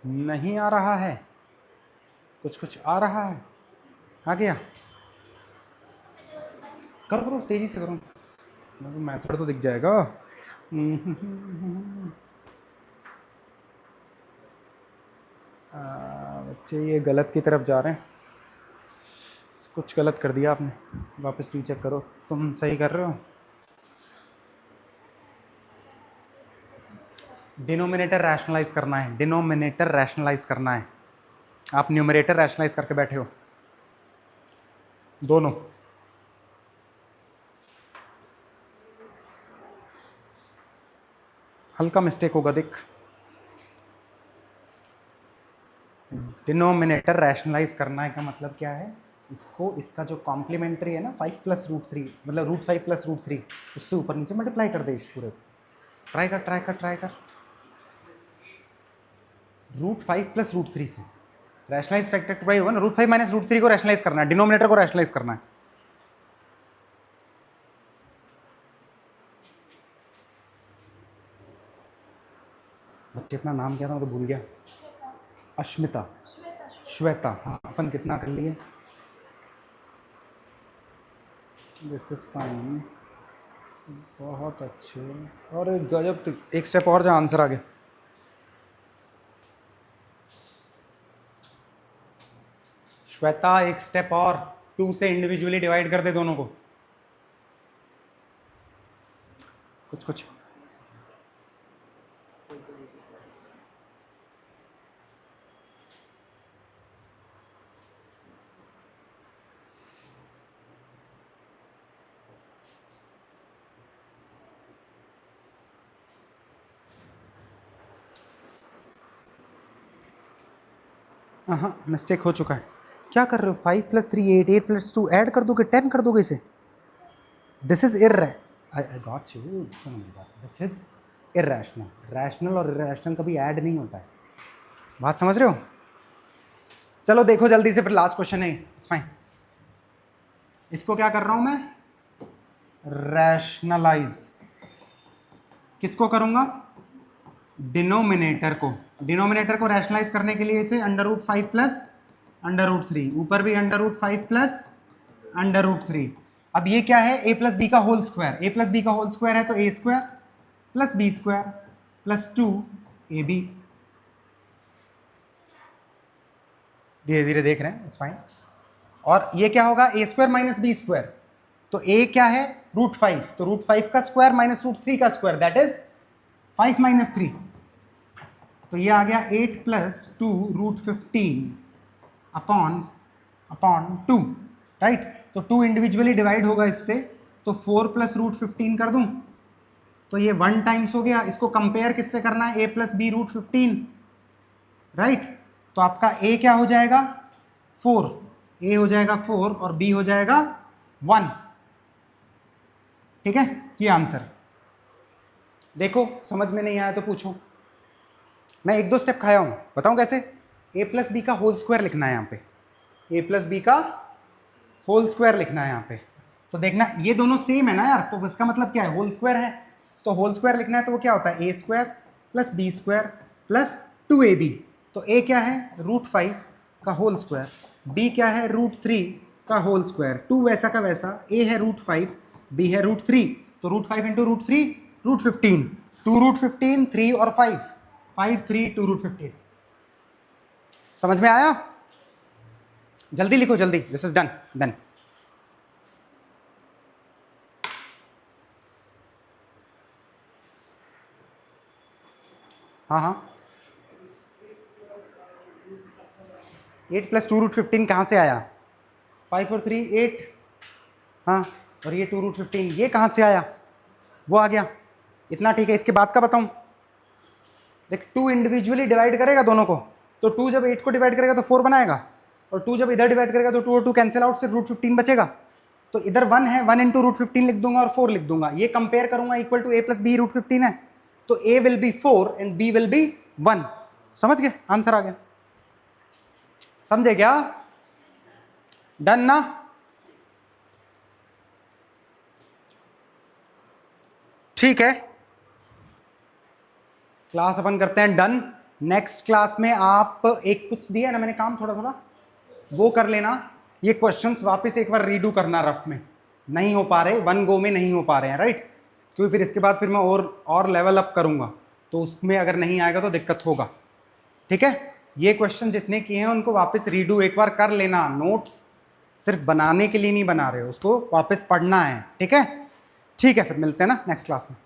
Speaker 1: नहीं आ रहा है, कुछ कुछ आ रहा है। आ गया? करो करो तेजी से करो, मैथड तो दिख जाएगा। बच्चे ये गलत की तरफ जा रहे हैं, कुछ गलत कर दिया आपने, वापस रीचेक करो। तुम सही कर रहे हो। डिनोमिनेटर रैशनलाइज करना है, डिनोमिनेटर रैशनलाइज करना है। आप न्यूमरेटर रैशनलाइज करके बैठे हो दोनों। हल्का मिस्टेक होगा देख। डिनोमिनेटर रैशनलाइज करना है का मतलब क्या है, इसको, इसका जो कॉम्प्लीमेंट्री है ना 5 + √3, मतलब √5 + √3, उससे ऊपर नीचे मल्टीप्लाई कर दे इस पूरे को। ट्राई कर ट्राई कर ट्राई कर। √5 + √3 से रैशनलाइज फैक्टर भाई होगा ना, √5 - √3 को रैशनलाइज करना है, डिनोमिनेटर को रैशनलाइज करना है। बच्चे अपना नाम क्या था मैं तो भूल गया। अश्मिता, श्वेता। हाँ अपन कितना कर लिए? दिस इज फाइन, बहुत अच्छे। और गजब, एक स्टेप और जा, आंसर आ गया। श्वेता एक स्टेप और, 2 से इंडिविजुअली डिवाइड कर दे दोनों को। कुछ कुछ हाँ मिस्टेक हो चुका है। क्या कर रहे हो? 5 + 3 8, 8 + 2 ऐड कर दोगे, 10 कर दोगे इसे। This is I got you. This is irrational. Rational और इर्रेशनल कभी ऐड नहीं होता है, बात समझ रहे हो? चलो देखो जल्दी से, फिर लास्ट क्वेश्चन है, इट्स फाइन। इसको क्या कर रहा हूं मैं? रैशनलाइज। किसको करूंगा? डिनोमिनेटर को। डिनोमिनेटर को रैशनलाइज करने के लिए इसे √5 + √3, ऊपर भी √5 + √3। अब ये क्या है? a + b का होल स्क्वायर। a + b का होल स्क्वायर है तो a² + b² + 2ab। धीरे धीरे देख रहे हैं, इट्स फाइन। और ये क्या होगा? a² - b²। तो a क्या है? √5, तो √5 का स्क्वायर - √3 का स्क्वायर, दैट इज 5 - 3। तो ये आ गया 8 + 2 √15 अपॉन 2, राइट। तो 2 इंडिविजुअली डिवाइड होगा इससे, तो 4 + √15 कर दूं तो ये 1 टाइम्स हो गया। इसको कंपेयर किससे करना है? a + b √15, right. तो आपका a क्या हो जाएगा? 4, a हो जाएगा 4 और b हो जाएगा 1। ठीक है, ये आंसर। देखो समझ में नहीं आया तो पूछो, मैं एक दो स्टेप खाया हूँ, बताऊँ कैसे। ए प्लस बी का होल स्क्वायर लिखना है यहाँ पे, ए प्लस बी का होल स्क्वायर लिखना है यहाँ पे। तो देखना ये दोनों सेम है ना यार, तो इसका मतलब क्या है, होल स्क्वायर है, तो होल स्क्वायर लिखना है तो वो क्या होता है, a square plus b square plus 2ab। तो ए क्या है, √5 का होल स्क्वायर, बी क्या है, √3 का होल स्क्वायर, 2 वैसा का वैसा, ए है √5, बी है √3, तो √5 इंटू √3 √15, 2√15 3 और 5, 5 3 2√15। समझ में आया? जल्दी लिखो जल्दी, दिस इज डन डन। हाँ हाँ 8 प्लस 2√15 कहाँ से आया, 5 और 3 8, हाँ और ये 2√15 ये कहाँ से आया, वो आ गया, इतना ठीक है। इसके बाद का बताऊँ, देख 2 इंडिविजुअली डिवाइड करेगा दोनों को, तो 2 जब 8 को डिवाइड करेगा तो 4 बनाएगा, और 2 जब इधर डिवाइड करेगा तो 2 और 2 कैंसिल आउट, सिर्फ √15 बचेगा। तो इधर 1 है, 1 इंटू √15 लिख दूंगा और 4 लिख दूंगा, ये कंपेयर करूंगा, equal to a plus b √15 है, तो a will be 4 and b will be 1। समझ गए, आंसर आ गया, समझे क्या, डन ना। ठीक है, क्लास अपन करते हैं डन। नेक्स्ट क्लास में आप एक कुछ दिया ना मैंने काम थोड़ा थोड़ा, वो कर लेना, ये क्वेश्चंस वापस एक बार रीडू करना, रफ में नहीं हो पा रहे, 1 गो में नहीं हो पा रहे हैं, राइट, क्योंकि फिर इसके बाद फिर मैं और लेवल अप करूंगा, तो उसमें अगर नहीं आएगा तो दिक्कत होगा। ठीक है, ये क्वेश्चन जितने किए हैं उनको वापस रीडू एक बार कर लेना, नोट्स सिर्फ बनाने के लिए नहीं बना रहे हो, उसको वापस पढ़ना है। ठीक है, ठीक है, फिर मिलते हैं ना नेक्स्ट क्लास में।